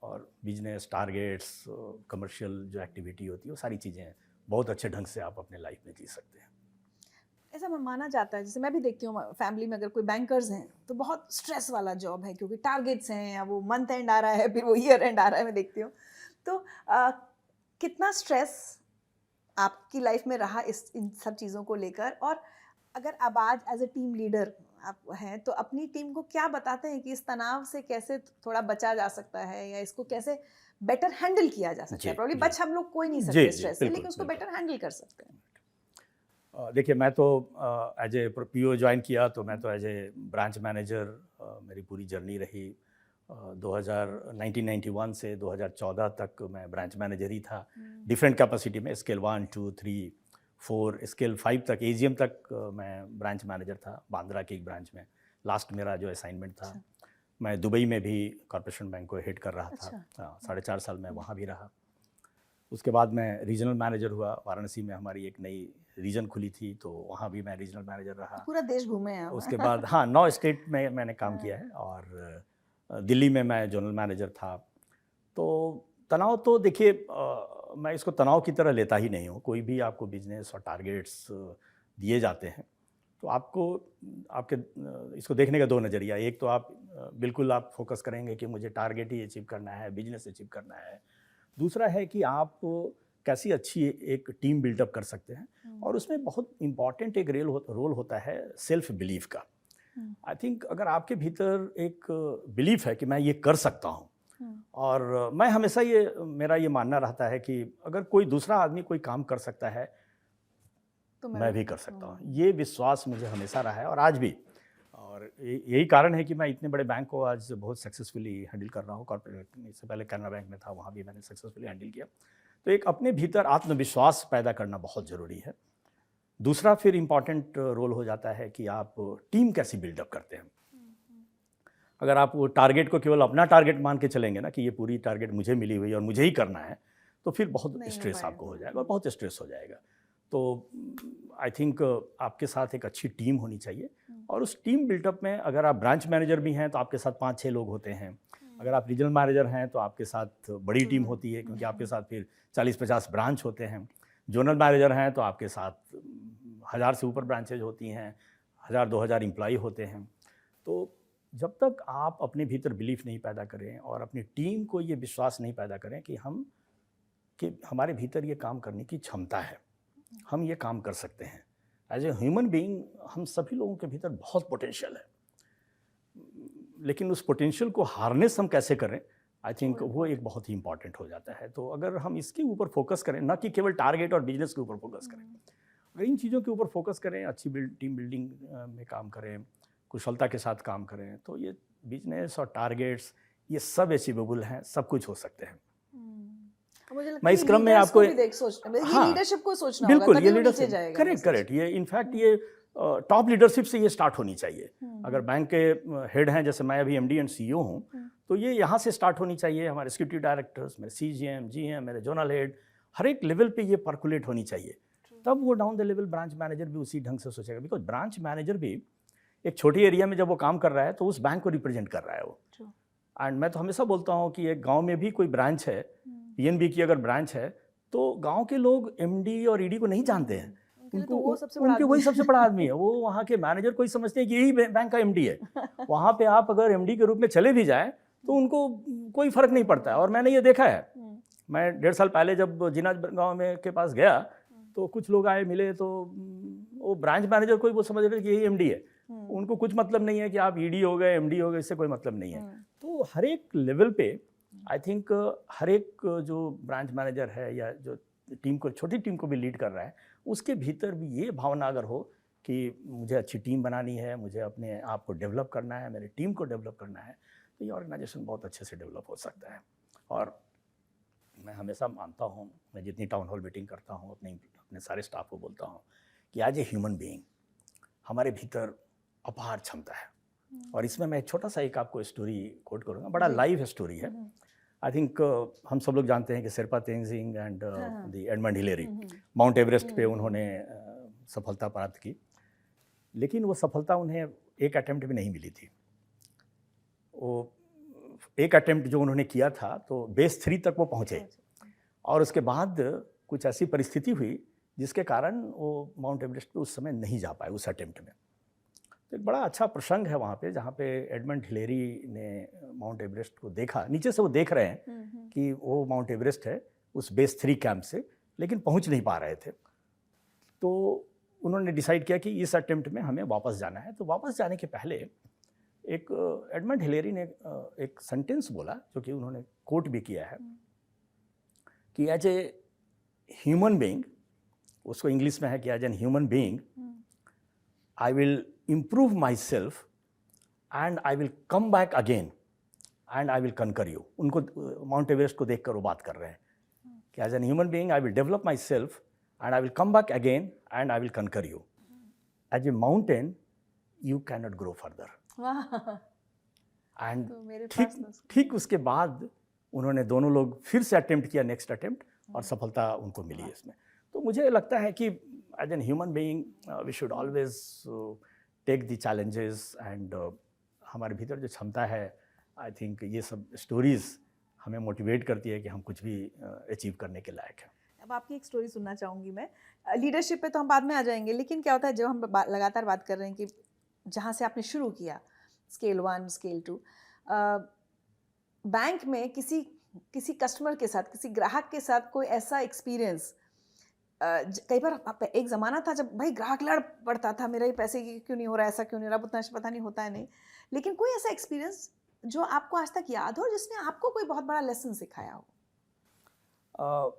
और बिजनेस, टारगेट्स, कमर्शियल जो एक्टिविटी होती है, वो सारी चीज़ें बहुत अच्छे ढंग से आप अपने लाइफ में जी सकते हैं। ऐसा माना जाता है, जैसे मैं भी देखती हूँ फैमिली में, अगर कोई बैंकर्स हैं तो बहुत स्ट्रेस वाला जॉब है, क्योंकि टारगेट्स हैं, या वो मंथ एंड आ रहा है, फिर वो ईयर एंड आ रहा है, मैं देखती हूँ। तो कितना स्ट्रेस आपकी लाइफ में रहा इन सब चीज़ों को लेकर, और अगर अब आज एज ए टीम लीडर आप हैं तो अपनी टीम को क्या बताते हैं कि इस तनाव से कैसे थोड़ा बचा जा सकता है, या इसको कैसे बेटर हैंडल किया जा सकता है? प्रॉब्ली बच हम लोग कोई नहीं सकते स्ट्रेस से, लेकिन उसको बेटर हैंडल कर सकते हैं। देखिए, मैं तो एज ए पीओ ज्वाइन किया, तो मैं तो एज ए ब्रांच मैनेजर मेरी पूरी जर्नी रही। 1991 से 2014 तक मैं ब्रांच मैनेजर ही था, डिफरेंट कैपेसिटी में, स्केल 1, 2, 3, 4, स्केल 5 तक, एजीएम तक मैं ब्रांच मैनेजर था, बांद्रा की एक ब्रांच में। लास्ट मेरा जो असाइनमेंट था, मैं दुबई में भी कॉर्पोरेशन बैंक को हेड कर रहा था। 4.5 साल मैं वहाँ भी रहा। उसके बाद मैं रीजनल मैनेजर हुआ, वाराणसी में हमारी एक नई रीजन खुली थी, तो वहाँ भी मैं रीजनल मैनेजर रहा। पूरा देश घूमे हैं। उसके बाद 9 स्टेट में मैंने काम किया है, और दिल्ली में मैं जनरल मैनेजर था। तो तनाव तो देखिए, मैं इसको तनाव की तरह लेता ही नहीं हूँ। कोई भी आपको बिजनेस और टारगेट्स दिए जाते हैं, तो आपको आपके इसको देखने का 2 नज़रिया। एक तो आप बिल्कुल आप फोकस करेंगे कि मुझे टारगेट ही अचीव करना है, बिजनेस अचीव करना है। दूसरा है कि आप कैसी अच्छी एक टीम बिल्डअप कर सकते हैं, और उसमें बहुत इम्पॉर्टेंट एक रोल होता है सेल्फ बिलीफ का। आई थिंक अगर आपके भीतर एक बिलीफ है कि मैं ये कर सकता हूँ, और मैं हमेशा मेरा ये मानना रहता है कि अगर कोई दूसरा आदमी कोई काम कर सकता है तो मैं भी कर सकता हूँ। ये विश्वास मुझे हमेशा रहा है और आज भी, और यही कारण है कि मैं इतने बड़े बैंक को आज बहुत सक्सेसफुली हैंडल कर रहा हूँ। कॉर्पोरेट, इससे पहले कैनरा बैंक में था, वहाँ भी मैंने सक्सेसफुली हैंडल किया। तो एक अपने भीतर आत्मविश्वास पैदा करना बहुत ज़रूरी है। दूसरा फिर इम्पॉर्टेंट रोल हो जाता है कि आप टीम कैसी बिल्डअप करते हैं। अगर आप वो टारगेट को केवल अपना टारगेट मान के चलेंगे ना, कि ये पूरी टारगेट मुझे मिली हुई है और मुझे ही करना है, तो फिर बहुत स्ट्रेस आपको हो जाएगा, और बहुत स्ट्रेस हो जाएगा। तो आई थिंक आपके साथ एक अच्छी टीम होनी चाहिए, और उस टीम बिल्टअप में अगर आप ब्रांच मैनेजर भी हैं तो आपके साथ 5-6 लोग होते हैं। अगर आप रीजनल मैनेजर हैं तो आपके साथ बड़ी टीम होती है, क्योंकि आपके साथ फिर 40-50 ब्रांच होते हैं। जोनल मैनेजर हैं तो आपके साथ 1000 से ऊपर ब्रांचेज होती हैं, 1000-2000 एम्प्लॉई होते हैं। तो जब तक आप अपने भीतर बिलीफ नहीं पैदा करें और अपनी टीम को ये विश्वास नहीं पैदा करें कि हमारे भीतर ये काम करने की क्षमता है, हम ये काम कर सकते हैं। एज ए ह्यूमन बीइंग हम सभी लोगों के भीतर बहुत पोटेंशियल है, लेकिन उस पोटेंशियल को हार्नेस हम कैसे करें, आई थिंक वो एक बहुत ही इंपॉर्टेंट हो जाता है। तो अगर हम इसके ऊपर फोकस करें, ना कि केवल टारगेट और बिजनेस के ऊपर फोकस करें, अगर इन चीज़ों के ऊपर फोकस करें, अच्छी टीम बिल्डिंग में काम करें, कुशलता के साथ काम करें, तो ये बिजनेस और टारगेट्स ये सब अचीवेबल हैं, सब कुछ हो सकते हैं। मुझे लगता मैं है इस क्रम में leaders आपको को भी देख सोचना, ये हाँ, लीडरशिप को सोचना होगा, बिल्कुल तभी ये वो नीचे लीडरशिप, जाएगा करेक्ट मैसेज। करेक्ट, ये इनफैक्ट ये टॉप लीडरशिप से ये स्टार्ट होनी चाहिए। अगर बैंक के हेड हैं, जैसे मैं अभी एमडी एंड सीईओ हूँ, तो ये यहाँ से स्टार्ट होनी चाहिए। हमारे एग्जीक्यूटिव डायरेक्टर्स, मेरे सीजीएम, जीएम, मेरे जोनल हेड, हर एक लेवल पे ये पर्कुलेट होनी चाहिए। तब वो down the level branch manager भी उसी ढंग से सोचेगा, बिकॉज ब्रांच मैनेजर भी एक छोटी एरिया में जब वो काम कर रहा है तो उस बैंक को रिप्रेजेंट कर रहा है वो। एंड मैं तो हमेशा बोलता हूँ कि एक गांव में भी कोई ब्रांच है, पीएनबी की अगर ब्रांच है, तो गांव के लोग एमडी और ईडी को नहीं जानते हैं। उनको वो सबसे बड़ा उनके वही सबसे बड़ा आदमी है। वो वहाँ के मैनेजर को ही समझते हैं कि यही बैंक का एमडी है। वहाँ पे आप अगर एमडी के रूप में चले भी जाए तो उनको कोई फर्क नहीं पड़ता है। और मैंने ये देखा है, मैं 1.5 साल पहले जब जिना गाँव में के पास गया तो कुछ लोग आए मिले, तो वो ब्रांच मैनेजर को ही वो समझ रहे कि यही एमडी है। उनको कुछ मतलब नहीं है कि आप ईडी हो गए, एमडी हो गए, इससे कोई मतलब नहीं है। तो हर एक लेवल पे आई थिंक हर एक जो ब्रांच मैनेजर है या जो टीम को, छोटी टीम को भी लीड कर रहा है, उसके भीतर भी ये भावना अगर हो कि मुझे अच्छी टीम बनानी है, मुझे अपने आप को डेवलप करना है, मेरी टीम को डेवलप करना है, तो ये ऑर्गेनाइजेशन बहुत अच्छे से डेवलप हो सकता है। और मैं हमेशा मानता हूँ, मैं जितनी टाउन हॉल मीटिंग करता हूँ, अपने सारे स्टाफ को बोलता हूँ कि एज ए ह्यूमन बीइंग हमारे भीतर अपार क्षमता है। और इसमें मैं छोटा सा एक आपको स्टोरी कोट करूँगा, बड़ा लाइव स्टोरी है। आई थिंक हम सब लोग जानते हैं कि Sherpa Tenzing and the Edmund Hillary mount Everest पे उन्होंने सफलता प्राप्त की, लेकिन वो सफलता उन्हें एक अटेम्प्ट में नहीं मिली थी। वो एक अटेम्प्ट जो उन्होंने किया था तो बेस 3 तक वो पहुँचे, और उसके बाद कुछ ऐसी परिस्थिति हुई जिसके कारण वो माउंट एवरेस्ट पे उस समय नहीं जा पाए उस अटेम्प्ट में। तो एक बड़ा अच्छा प्रसंग है वहाँ पे, जहाँ पे एडमंड हिलेरी ने माउंट एवरेस्ट को देखा, नीचे से वो देख रहे हैं कि वो माउंट एवरेस्ट है उस बेस 3 कैंप से, लेकिन पहुँच नहीं पा रहे थे। तो उन्होंने डिसाइड किया कि इस अटेम्प्ट में हमें वापस जाना है। तो वापस जाने के पहले एक एडमंड हिलेरी ने एक सेंटेंस बोला, जो कि उन्होंने कोट भी किया है, कि एज ए ह्यूमन बीइंग, उसको इंग्लिश में है कि as an human being I will improve myself and I will come back again and I will conquer you। उनको माउंट एवरेस्ट को देखकर वो बात कर रहे हैं कि as an human being I will develop myself and I will come back again and I will conquer you। As a mountain you cannot grow further। and ठीक उसके बाद उन्होंने दोनों लोग फिर से अटेम्प्ट किया, नेक्स्ट अटेम्प्ट, और सफलता उनको मिली इसमें। तो मुझे लगता है कि as an human being we should always take the challenges and हमारे भीतर जो क्षमता है, आई थिंक ये सब स्टोरीज हमें मोटिवेट करती है कि हम कुछ भी अचीव करने के लायक हैं। अब आपकी एक स्टोरी सुनना चाहूँगी मैं। लीडरशिप पे तो हम बाद में आ जाएंगे, लेकिन क्या होता है जब हम लगातार बात कर रहे हैं कि जहाँ से आपने शुरू किया, स्केल 1, स्केल 2, बैंक में किसी कस्टमर के साथ, किसी ग्राहक के साथ कोई ऐसा एक्सपीरियंस, कई बार एक ज़माना था जब भाई ग्राहक लड़ पड़ता था, मेरा ही पैसे क्यों नहीं हो रहा, ऐसा क्यों नहीं हो रहा, उतना पता नहीं होता है नहीं, लेकिन कोई ऐसा एक्सपीरियंस जो आपको आज तक याद हो, जिसने आपको कोई बहुत बड़ा लेसन सिखाया हो?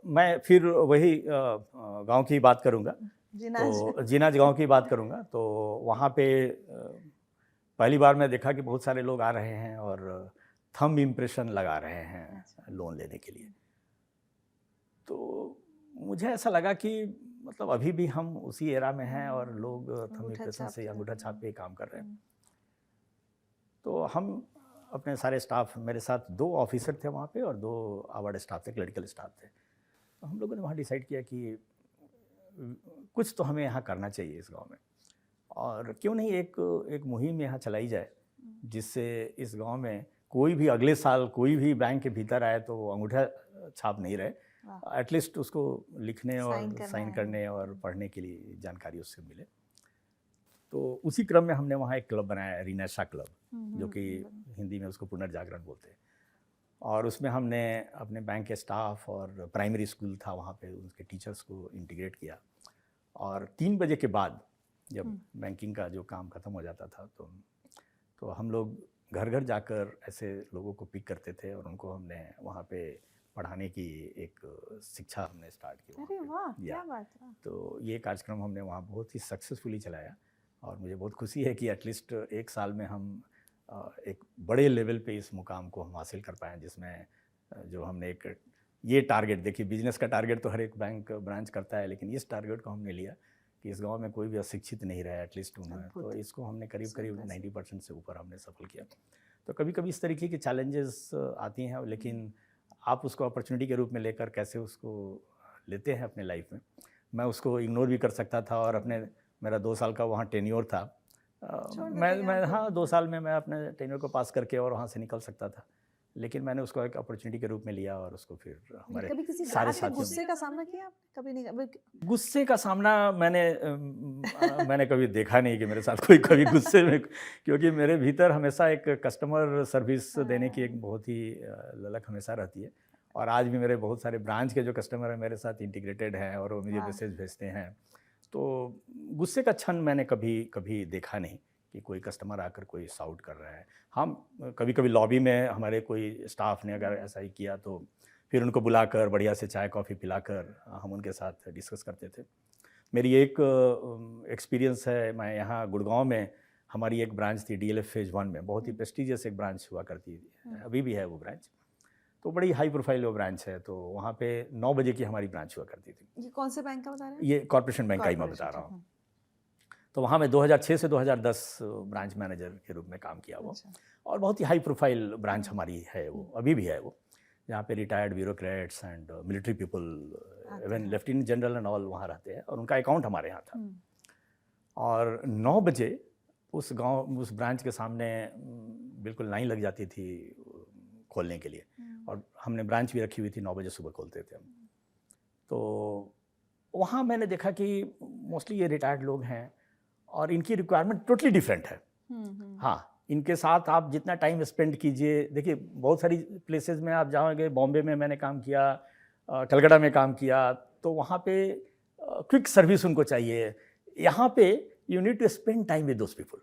मैं फिर वही गांव की बात करूंगा, तो जिनाज गांव की बात करूंगा। तो वहाँ पे पहली बार मैं देखा कि बहुत सारे लोग आ रहे हैं और थंब इम्प्रेशन लगा रहे हैं लोन लेने के लिए। तो मुझे ऐसा लगा कि मतलब अभी भी हम उसी एरा में हैं और लोग थंब इम्प्रेशन से अंगूठा छाप पे काम कर रहे हैं। तो हम अपने सारे स्टाफ, मेरे साथ 2 ऑफिसर थे वहाँ पे और 2 अवार्ड स्टाफ थे, क्लरिकल स्टाफ थे। तो हम लोगों ने वहाँ डिसाइड किया कि कुछ तो हमें यहाँ करना चाहिए इस गांव में, और क्यों नहीं एक मुहिम यहाँ चलाई जाए जिससे इस गांव में कोई भी अगले साल कोई भी बैंक के भीतर आए तो अंगूठा छाप नहीं रहे, एटलीस्ट उसको लिखने और साइन करने और पढ़ने के लिए जानकारी उससे मिले। तो उसी क्रम में हमने वहाँ एक क्लब बनाया, रिनेशा क्लब, जो कि हिंदी में उसको पुनर्जागरण बोलते हैं। और उसमें हमने अपने बैंक के स्टाफ और प्राइमरी स्कूल था वहाँ पे, उसके टीचर्स को इंटीग्रेट किया। और 3 बजे के बाद जब बैंकिंग का जो काम ख़त्म हो जाता था तो हम लोग घर घर जाकर ऐसे लोगों को पिक करते थे और उनको हमने वहाँ पे पढ़ाने की एक शिक्षा हमने स्टार्ट की। अरे वाह, क्या बात है। तो ये कार्यक्रम हमने वहाँ बहुत ही सक्सेसफुली चलाया और मुझे बहुत खुशी है कि एटलीस्ट 1 साल में हम एक बड़े लेवल पे इस मुकाम को हम हासिल कर पाए, जिसमें जो हमने एक ये टारगेट, देखिए बिजनेस का टारगेट तो हर एक बैंक ब्रांच करता है, लेकिन इस टारगेट को हमने लिया कि इस गांव में कोई भी अशिक्षित नहीं रहा एटलीस्ट उन्हें, तो इसको हमने करीब करीब 90% से ऊपर हमने सफल किया। तो कभी कभी इस तरीके की चैलेंजेस आती हैं, लेकिन आप उसको अपॉर्चुनिटी के रूप में लेकर कैसे उसको लेते हैं अपने लाइफ में। मैं उसको इग्नोर भी कर सकता था और अपने, मेरा 2 साल का वहाँ टेन्योर था, मैं हाँ 2 साल में मैं अपने टेन्योर को पास करके और वहाँ से निकल सकता था, लेकिन मैंने उसको एक अपॉर्चुनिटी के रूप में लिया और उसको फिर हमारे कभी किसी सारे साथियों गुस्से का सामना किया आपने? कभी नहीं? गुस्से का सामना मैंने कभी देखा नहीं कि मेरे साथ कोई कभी गुस्से में, क्योंकि मेरे भीतर हमेशा एक कस्टमर सर्विस देने की एक बहुत ही ललक हमेशा रहती है। और आज भी मेरे बहुत सारे ब्रांच के जो कस्टमर हैं मेरे साथ इंटीग्रेटेड हैं और वो मुझे मैसेज भेजते हैं। तो गुस्से का क्षण मैंने कभी देखा नहीं कि कोई कस्टमर आकर कोई शाउट कर रहा है। हम कभी कभी लॉबी में हमारे कोई स्टाफ ने अगर ऐसा ही किया तो फिर उनको बुलाकर बढ़िया से चाय कॉफ़ी पिलाकर हम उनके साथ डिस्कस करते थे। मेरी एक एक्सपीरियंस है, मैं यहाँ गुड़गांव में हमारी एक ब्रांच थी DLF फेज 1 में, बहुत ही प्रेस्टिजियस एक ब्रांच हुआ करती थी, अभी भी है वो ब्रांच, तो बड़ी हाई प्रोफाइल वो ब्रांच है। तो वहाँ पे 9 बजे की हमारी ब्रांच हुआ करती थी। ये कौन से बैंक का बता रहे हैं? ये कॉर्पोरेशन बैंक का ही मैं बता रहा हूँ। तो वहाँ मैं 2006 से 2010 ब्रांच मैनेजर के रूप में काम किया वो। और बहुत ही हाई प्रोफाइल ब्रांच हमारी है वो, अभी भी है वो, जहाँ पे retired bureaucrats and military people, even lieutenant general and all वहाँ रहते हैं, और उनका अकाउंट हमारे यहाँ था। और 9 बजे उस ब्रांच के सामने बिल्कुल लाइन लग जाती थी खोलने के लिए, और हमने ब्रांच भी रखी हुई थी, 9 बजे सुबह खोलते थे हम। तो वहाँ मैंने देखा कि मोस्टली ये रिटायर्ड लोग हैं और इनकी रिक्वायरमेंट टोटली डिफरेंट है। हाँ, इनके साथ आप जितना टाइम स्पेंड कीजिए, देखिए बहुत सारी प्लेसेस में आप जाओगे, बॉम्बे में मैंने काम किया, कलकत्ता में काम किया, तो वहाँ पे क्विक सर्विस उनको चाहिए। यहाँ पे you need to spend time with those people.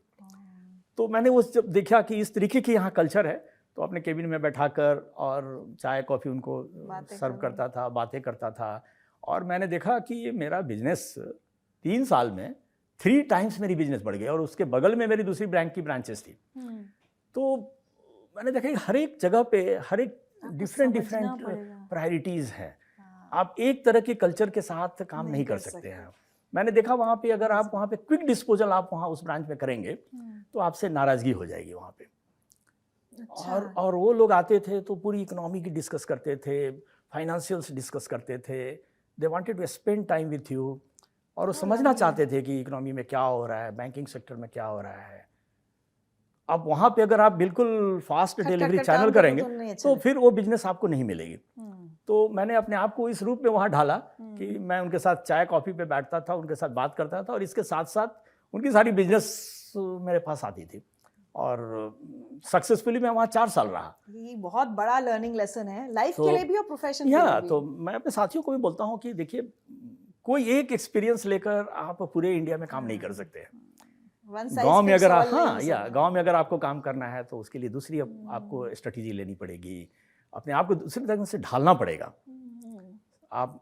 तो मैंने वो जब देखा कि इस तरीके की यहाँ कल्चर है, तो अपने केबिन में बैठाकर और चाय कॉफ़ी उनको सर्व करता था, बातें करता था। और मैंने देखा कि ये मेरा बिजनेस 3 साल में 3 टाइम्स मेरी बिजनेस बढ़ गई, और उसके बगल में मेरी दूसरी बैंक की ब्रांचेस थी। तो मैंने देखा कि हर एक जगह पे हर एक डिफरेंट प्रायोरिटीज़ हैं। आप एक तरह के कल्चर के साथ काम नहीं कर सकते हैं। मैंने देखा वहाँ पे अगर आप वहाँ पे क्विक डिस्पोजल आप वहाँ उस ब्रांच में करेंगे तो आपसे नाराज़गी हो जाएगी वहाँ पे। और वो लोग आते थे तो पूरी इकोनॉमी की डिस्कस करते थे, फाइनेंशियल्स डिस्कस करते थे, they wanted to spend time with you, और वो समझना चाहते थे कि इकोनॉमी में क्या हो रहा है, बैंकिंग सेक्टर में क्या हो रहा है। अब वहाँ पे अगर आप बिल्कुल फास्ट डिलीवरी चैनल करेंगे तो फिर वो बिजनेस आपको नहीं मिलेगी। तो मैंने अपने आप को इस रूप में वहाँ ढाला कि मैं उनके साथ चाय कॉफ़ी पे बैठता था, उनके साथ बात करता था, और इसके साथ साथ उनकी सारी बिजनेस मेरे पास आती थी, और सक्सेसफुली मैं वहाँ 4 साल रहा। ये बहुत बड़ा लर्निंग लेसन है लाइफ के लिए भी और प्रोफेशन के लिए भी। तो मैं अपने साथियों को भी बोलता हूँ कि देखिए, कोई एक एक्सपीरियंस लेकर आप पूरे इंडिया में काम नहीं कर सकते हैं। गांव में अगर गांव में अगर आपको काम करना है तो उसके लिए दूसरी आपको स्ट्रेटेजी लेनी पड़ेगी, अपने आप को दूसरी तरह से ढालना पड़ेगा। आप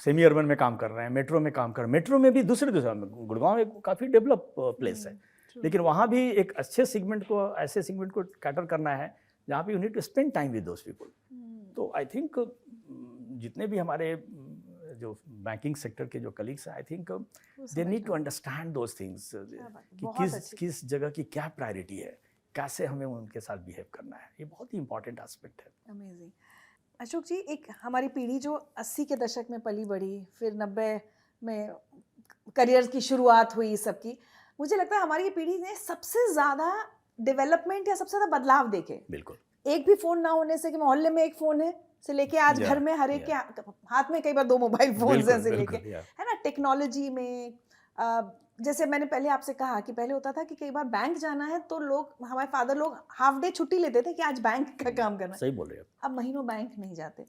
सेमी अर्बन में काम कर रहे हैं, मेट्रो में काम कर रहे हैं, मेट्रो में भी दूसरे गुड़गांव एक काफ़ी डेवलप प्लेस है, लेकिन वहाँ भी एक अच्छे सेगमेंट को कैटर करना है जहाँ पे you need to spend time with those people. तो आई थिंक जितने भी हमारे जो बैंकिंग सेक्टर के जो कलीग्स हैं, I think they need to understand those things कि किस जगह की क्या प्रायोरिटी है, कैसे हमें उनके साथ बिहेव करना है। ये बहुत ही इंपॉर्टेंट एस्पेक्ट है। अमेजिंग। अशोक जी, एक हमारी पीढ़ी जो 80 के दशक में पली बढ़ी, फिर 90 में करियर की शुरुआत हुई सबकी, मुझे लगता है हमारी पीढ़ी ने सबसे ज़्यादा डेवलपमेंट या सबसे ज़्यादा बदलाव देखे। बिल्कुल। एक भी फ़ोन ना होने से कि मोहल्ले में एक फ़ोन है से लेके आज घर में हर एक के हाथ में कई बार 2 मोबाइल फोन से लेके, है ना, टेक्नोलॉजी में। जैसे मैंने पहले आपसे कहा कि पहले होता था कि कई बार बैंक जाना है तो लोग, हमारे फादर लोग हाफ डे छुट्टी लेते थे कि आज बैंक का काम करना है। सही बोल रहे हैं। अब महीनों बैंक नहीं जाते।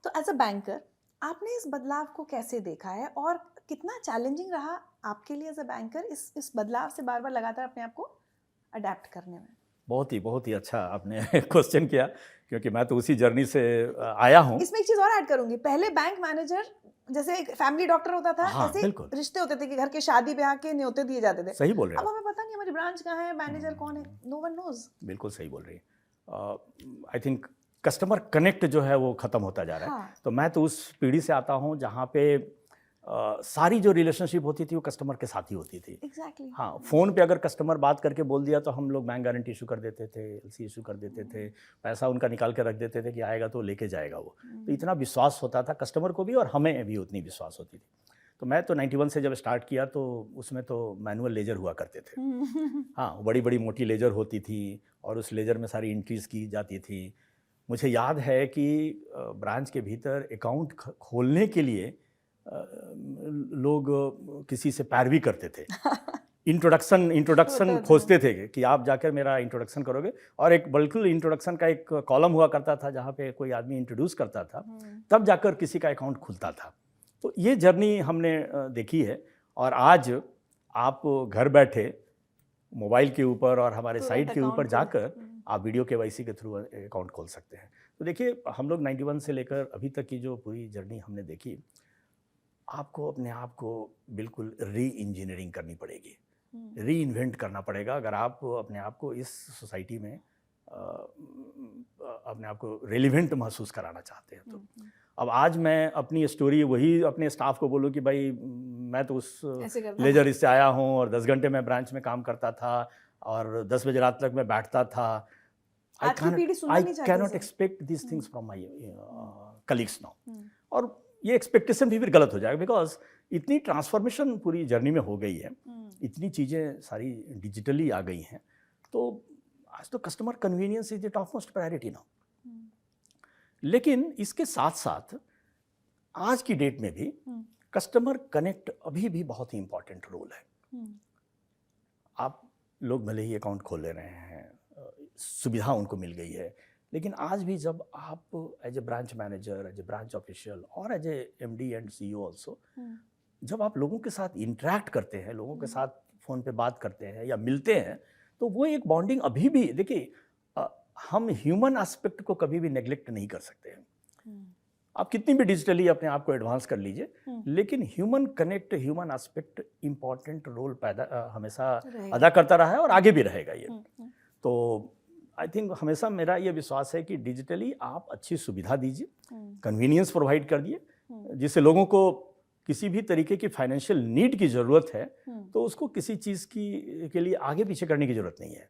तो एज अ बैंकर आपने इस बदलाव को कैसे देखा है, और कितना चैलेंजिंग रहा आपके लिए एज अ बैंकर इस बदलाव से बार बार लगातार अपने आप को अडेप्ट करने में? बहुत ही अच्छा आपने क्वेश्चन किया, क्योंकि मैं तो उसी जर्नी से आया हूँ। इसमें एक चीज़ और ऐड करूँगी, पहले बैंक मैनेजर जैसे एक फैमिली डॉक्टर होता था, ऐसे रिश्ते होते थे कि घर के शादी ब्याह के न्योते दिए जाते थे। सही बोल रहे हैं। अब हमें पता नहीं हमारी ब्रांच कहाँ है, मैनेजर कौन है, नो वन नोज। बिल्कुल सही बोल रही है। आई थिंक कस्टमर कनेक्ट जो है वो ख़त्म होता जा रहा है। हाँ। तो मैं तो उस पीढ़ी से आता हूँ जहाँ पे सारी जो रिलेशनशिप होती थी वो कस्टमर के साथ ही होती थी। एग्जैक्टली। हाँ, फ़ोन पे अगर कस्टमर बात करके बोल दिया तो हम लोग बैंक गारंटी इशू कर देते थे, एलसी इशू कर देते थे, पैसा उनका निकाल के रख देते थे कि आएगा तो लेके जाएगा वो। तो इतना विश्वास होता था कस्टमर को भी और हमें भी उतनी विश्वास होती थी। तो मैं तो 91 से जब स्टार्ट किया तो उसमें तो मैनुअल लेजर हुआ करते थे। हाँ, बड़ी-बड़ी मोटी लेजर होती थी और उस लेजर में सारी एंट्रीज़ की जाती थी। मुझे याद है कि ब्रांच के भीतर अकाउंट खोलने के लिए लोग किसी से पैरवी करते थे। इंट्रोडक्शन खोजते थे कि आप जाकर मेरा इंट्रोडक्शन करोगे और एक बिल्कुल इंट्रोडक्शन का एक कॉलम हुआ करता था जहाँ पे कोई आदमी इंट्रोड्यूस करता था, तब जाकर किसी का अकाउंट खुलता था। तो ये जर्नी हमने देखी है और आज आप घर बैठे मोबाइल के ऊपर और हमारे साइट के ऊपर जाकर आप वीडियो केवाईसी के थ्रू अकाउंट खोल सकते हैं। तो देखिए हम लोग 91 से लेकर अभी तक की जो पूरी जर्नी हमने देखी, आपको अपने आप को बिल्कुल री इंजीनियरिंग करनी पड़ेगी, री इन्वेंट करना पड़ेगा अगर आप अपने आप को इस सोसाइटी में अपने आप को रेलिवेंट महसूस कराना चाहते हैं। तो अब आज मैं अपनी स्टोरी वही अपने स्टाफ को बोलूँ कि भाई मैं तो उस लेजर इससे आया हूँ और 10 घंटे मैं ब्रांच में काम करता था और 10 बजे रात तक मैं बैठता था। I cannot expect this things from my colleagues now. और ये एक्सपेक्टेशन भी फिर गलत हो जाएगा बिकॉज इतनी ट्रांसफॉर्मेशन पूरी जर्नी में हो गई है, इतनी चीज़ें सारी डिजिटली आ गई हैं, तो आज तो customer convenience is the top most priority now. लेकिन इसके साथ साथ आज की डेट में भी कस्टमर कनेक्ट अभी भी बहुत ही इंपॉर्टेंट रोल है। आप लोग भले ही अकाउंट खोल ले रहे हैं, सुविधा उनको मिल गई है, लेकिन आज भी जब आप as a branch manager, as a branch official और as a MD and CEO also, जब आप लोगों के साथ इंटरेक्ट करते हैं, लोगों के साथ फ़ोन पे बात करते हैं या मिलते हैं, तो वो एक बॉन्डिंग अभी भी, देखिए हम ह्यूमन एस्पेक्ट को कभी भी नेग्लेक्ट नहीं कर सकते हैं। आप कितनी भी डिजिटली अपने आप को एडवांस कर लीजिए, लेकिन human connect, human aspect important role हमेशा अदा करता रहा है और आगे भी रहेगा ये। तो आई थिंक हमेशा मेरा ये विश्वास है कि डिजिटली आप अच्छी सुविधा दीजिए, कन्वीनियंस प्रोवाइड कर दिए, जिससे लोगों को किसी भी तरीके की फाइनेंशियल नीड की ज़रूरत है तो उसको किसी चीज़ के लिए आगे पीछे करने की ज़रूरत नहीं है।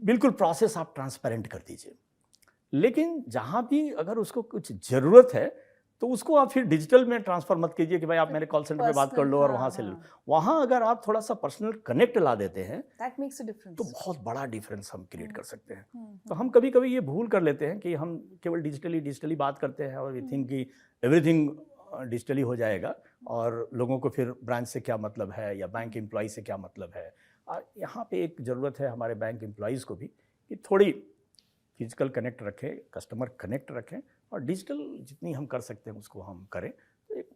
बिल्कुल प्रोसेस आप ट्रांसपेरेंट कर दीजिए, लेकिन जहाँ भी अगर उसको कुछ ज़रूरत है तो उसको आप फिर डिजिटल में ट्रांसफर मत कीजिए कि भाई आप मेरे कॉल सेंटर पे बात कर लो और वहाँ से लो। वहाँ अगर आप थोड़ा सा पर्सनल कनेक्ट ला देते हैं तो बहुत बड़ा डिफरेंस हम क्रिएट कर सकते हैं। तो हम कभी कभी ये भूल कर लेते हैं कि हम केवल डिजिटली बात करते हैं और वी थिंक कि एवरीथिंग डिजिटली हो जाएगा और लोगों को फिर ब्रांच से क्या मतलब है या बैंक एम्प्लॉय से क्या मतलब है। यहाँ पे एक ज़रूरत है हमारे बैंक एम्प्लॉयज़ को भी कि थोड़ी फिजिकल कनेक्ट रखें, कस्टमर कनेक्ट रखें और डिजिटल जितनी हम कर सकते हैं उसको हम करें, तो एक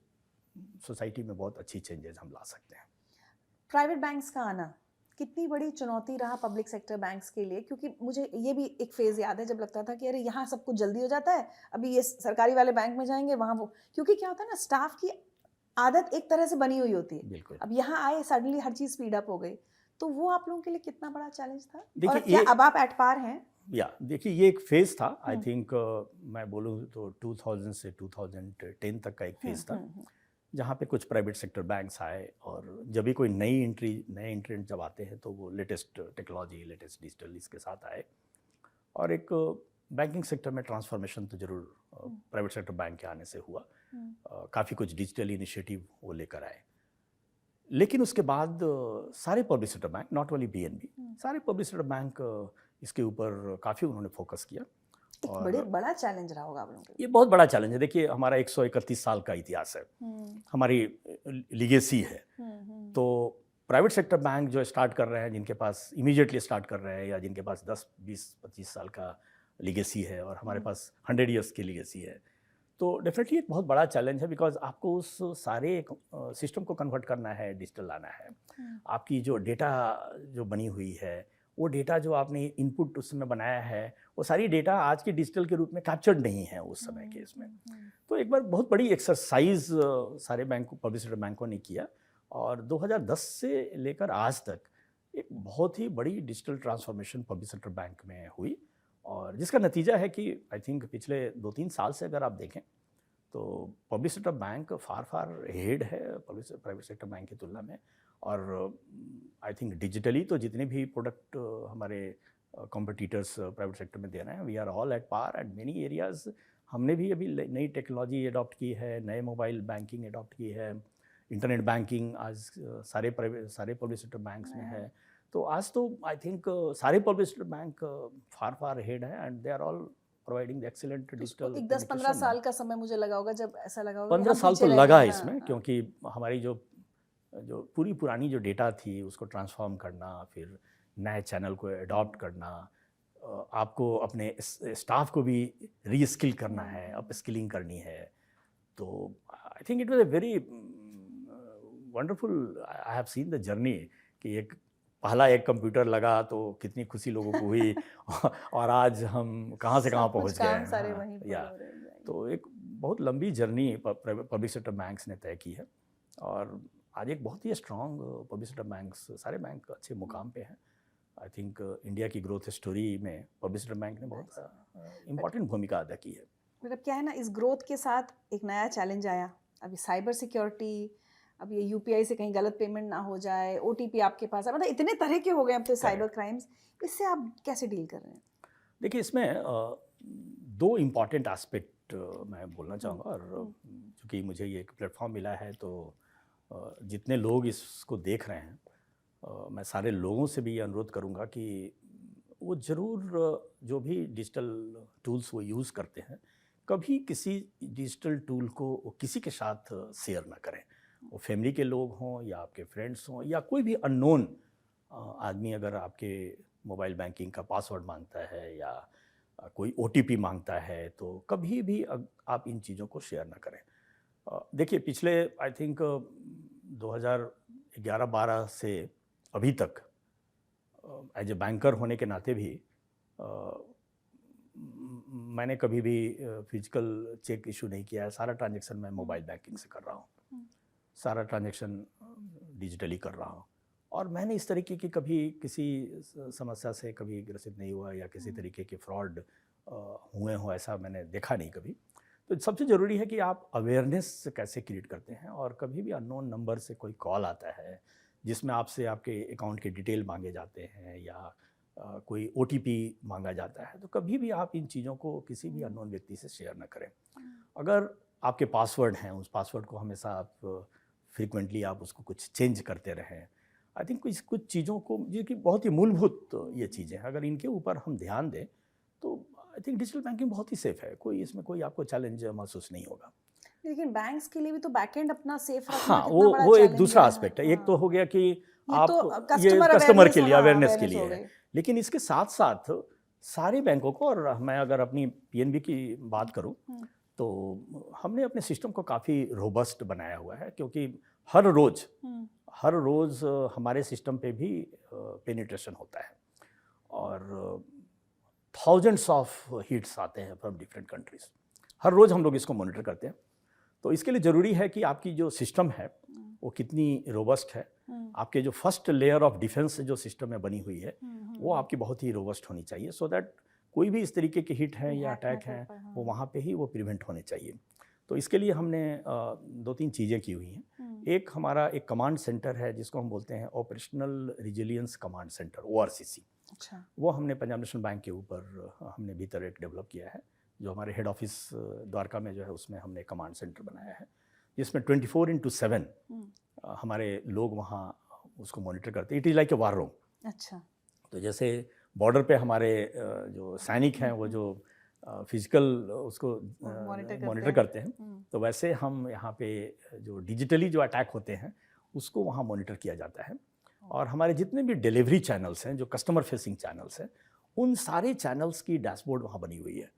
सोसाइटी में बहुत अच्छी चेंजेस हम ला सकते हैं। प्राइवेट बैंक्स का आना कितनी बड़ी चुनौती रहा पब्लिक सेक्टर बैंक्स के लिए, क्योंकि मुझे ये भी एक फेज़ याद है जब लगता था कि अरे यहाँ सब कुछ जल्दी हो जाता है, अभी ये सरकारी वाले बैंक में जाएंगे वहाँ वो, क्योंकि क्या होता है ना, स्टाफ की आदत एक तरह से बनी हुई होती है। बिल्कुल। अब यहाँ आए सडनली हर चीज़ स्पीड अप हो गई, तो वो आप लोगों के लिए कितना बड़ा चैलेंज था? और क्या अब आप एट पार हैं? या देखिए ये एक फेज़ था, आई थिंक मैं बोलूँ तो 2000 से 2010 तक का एक फेज़ था जहाँ पे कुछ प्राइवेट सेक्टर बैंक्स आए और जब भी कोई नए एंट्रेंट जब आते हैं तो वो लेटेस्ट टेक्नोलॉजी, लेटेस्ट डिजिटल इसके साथ आए और एक बैंकिंग सेक्टर में ट्रांसफॉर्मेशन तो ज़रूर प्राइवेट सेक्टर बैंक के आने से हुआ। काफ़ी कुछ डिजिटल इनिशिएटिव वो लेकर आए, लेकिन उसके बाद सारे public sector bank, not only BNB, सारे पब्लिक सेक्टर बैंक इसके ऊपर काफ़ी उन्होंने फोकस किया। और बड़ा चैलेंज रहा होगा आप लोगों के लिए। ये बहुत बड़ा चैलेंज है। देखिए हमारा 131 साल का इतिहास है, हमारी लीगेसी है। तो प्राइवेट सेक्टर बैंक जो स्टार्ट कर रहे हैं, जिनके पास इमीडिएटली स्टार्ट कर रहे हैं या जिनके पास 10, 20, 25 साल का लीगेसी है और हमारे पास 100 ईयर्स की लीगेसी है, तो डेफिनेटली एक बहुत बड़ा चैलेंज है बिकॉज आपको उस सारे सिस्टम को कन्वर्ट करना है, डिजिटल लाना है। आपकी जो डेटा जो बनी हुई है, वो डेटा जो आपने इनपुट उस समय बनाया है, वो सारी डेटा आज के डिजिटल के रूप में कैप्चर्ड नहीं है उस समय के इसमें। तो एक बार बहुत बड़ी एक्सरसाइज सारे पब्लिक सेक्टर बैंकों ने किया और 2010 से लेकर आज तक एक बहुत ही बड़ी digital transformation public sector bank में हुई और जिसका नतीजा है कि आई थिंक पिछले 2-3 साल से अगर आप देखें तो public sector bank far ahead है प्राइवेट सेक्टर बैंक की तुलना में। और आई थिंक डिजिटली तो जितने भी प्रोडक्ट हमारे कॉम्पिटिटर्स प्राइवेट सेक्टर में दे रहे हैं, we are all at par at many areas. हमने भी अभी नई टेक्नोलॉजी अडॉप्ट की है, नए मोबाइल बैंकिंग अडॉप्ट की है, इंटरनेट बैंकिंग आज सारे पब्लिक सेक्टर बैंक्स में है। तो आज तो आई थिंक सारे public sector bank far ahead है and they are all providing the excellent digital. एक 10-15 साल का समय मुझे लगा होगा, जब ऐसा लगा होगा 15 साल तो लगा है इसमें, क्योंकि हमारी जो पुरानी जो डेटा थी उसको ट्रांसफॉर्म करना, फिर नए चैनल को अडॉप्ट करना, आपको अपने स्टाफ को भी रीस्किल करना है, अप स्किलिंग करनी है। तो I think it was a very wonderful, I have seen the journey कि पहला एक कंप्यूटर लगा तो कितनी खुशी लोगों को हुई और आज हम कहाँ से कहाँ पहुँच गए हैं। या तो एक बहुत लंबी जर्नी पब्लिक सेक्टर बैंक्स ने तय की है और आज एक बहुत ही स्ट्रॉन्ग पब्लिक सेक्टर बैंक्स, सारे बैंक अच्छे मुकाम पे हैं। आई थिंक इंडिया की ग्रोथ स्टोरी में पब्लिक सेक्टर बैंक ने बहुत इम्पॉर्टेंट भूमिका अदा की है। मतलब क्या है ना, इस ग्रोथ के साथ एक नया चैलेंज आया, अभी साइबर सिक्योरिटी, अब ये यूपीआई से कहीं गलत पेमेंट ना हो जाए, ओटीपी आपके पास है, मतलब इतने तरह के हो गए अब तो साइबर क्राइम्स, इससे आप कैसे डील कर रहे हैं? देखिए, इसमें दो इम्पॉर्टेंट एस्पेक्ट मैं बोलना चाहूँगा। और चूँकि मुझे ये एक प्लेटफॉर्म मिला है तो जितने लोग इसको देख रहे हैं, मैं सारे लोगों से भी ये अनुरोध करूँगा कि वो ज़रूर जो भी डिजिटल टूल्स वो यूज़ करते हैं, कभी किसी डिजिटल टूल को किसी के साथ शेयर ना करें। वो फैमिली के लोग हों या आपके फ्रेंड्स हों या कोई भी अननोन आदमी अगर आपके मोबाइल बैंकिंग का पासवर्ड मांगता है या कोई ओटीपी मांगता है, तो कभी भी आप इन चीज़ों को शेयर ना करें। देखिए, पिछले आई थिंक 2011-12 से अभी तक एज ए बैंकर होने के नाते भी मैंने कभी भी फिजिकल चेक इशू नहीं किया है। सारा ट्रांजैक्शन मैं मोबाइल बैंकिंग से कर रहा हूँ, सारा ट्रांजैक्शन डिजिटली कर रहा हूँ और मैंने इस तरीके की कभी किसी समस्या से कभी ग्रसित नहीं हुआ या किसी तरीके के फ्रॉड हुए हों, ऐसा मैंने देखा नहीं कभी। तो सबसे ज़रूरी है कि आप अवेयरनेस कैसे क्रिएट करते हैं। और कभी भी अननोन नंबर से कोई कॉल आता है जिसमें आपसे आपके अकाउंट के डिटेल मांगे जाते हैं या कोई ओटीपी मांगा जाता है, तो कभी भी आप इन चीज़ों को किसी भी अननोन व्यक्ति से शेयर ना करें। अगर आपके पासवर्ड हैं, उस पासवर्ड को हमेशा आप फ्रीक्वेंटली आप उसको कुछ चेंज करते रहें। आई थिंक कुछ चीज़ों को, जो कि बहुत ही मूलभूत ये चीज़ें हैं, अगर इनके ऊपर हम ध्यान दें तो आई थिंक डिजिटल बैंकिंग बहुत ही सेफ़ है। इसमें कोई आपको चैलेंज महसूस नहीं होगा। लेकिन बैंक्स के लिए भी तो बैकएंड अपना सेफ रखना हाँ, कितना बड़ा वो एक चैलेंज दूसरा है। एस्पेक्ट है। एक तो हो गया कि आप तो ये कस्टमर के लिए अवेयरनेस के हो लिए गई। है, लेकिन इसके साथ साथ सारे बैंकों को, और मैं अगर अपनी पीएनबी की बात करूं तो हमने अपने सिस्टम को काफ़ी रोबस्ट बनाया हुआ है, क्योंकि हर रोज़ हमारे सिस्टम पे भी पेनिट्रेशन होता है और थाउजेंड्स ऑफ हिट्स आते हैं फ्रॉम डिफरेंट कंट्रीज। हर रोज़ हम लोग इसको मॉनिटर करते हैं। तो इसके लिए ज़रूरी है कि आपकी जो सिस्टम है वो कितनी रोबस्ट है। आपके जो फर्स्ट लेयर ऑफ डिफेंस जो सिस्टम में बनी हुई है वो आपकी बहुत ही रोबस्ट होनी चाहिए, सो दैट कोई भी इस तरीके के हिट हैं या अटैक हैं वो वहाँ पे ही वो प्रिवेंट होने चाहिए। तो इसके लिए हमने 2-3 चीज़ें की हुई हैं। एक हमारा एक कमांड सेंटर है जिसको हम बोलते हैं operational resilience command centre, ORCC। अच्छा। वो हमने पंजाब नेशनल बैंक के ऊपर हमने भीतर एक डेवलप किया है, जो हमारे हेड ऑफिस द्वारका में जो है उसमें हमने कमांड सेंटर बनाया है, जिसमें 24/7 हमारे लोग वहाँ उसको मॉनिटर करते हैं। It is like a war room. अच्छा। तो जैसे बॉर्डर पे हमारे जो सैनिक हैं वो जो फिजिकल उसको मॉनिटर करते हैं, तो वैसे हम यहाँ पे जो डिजिटली जो अटैक होते हैं उसको वहाँ मॉनिटर किया जाता है। और हमारे जितने भी डिलीवरी चैनल्स हैं, जो कस्टमर फेसिंग चैनल्स हैं, उन सारे चैनल्स की डैशबोर्ड वहाँ बनी हुई है।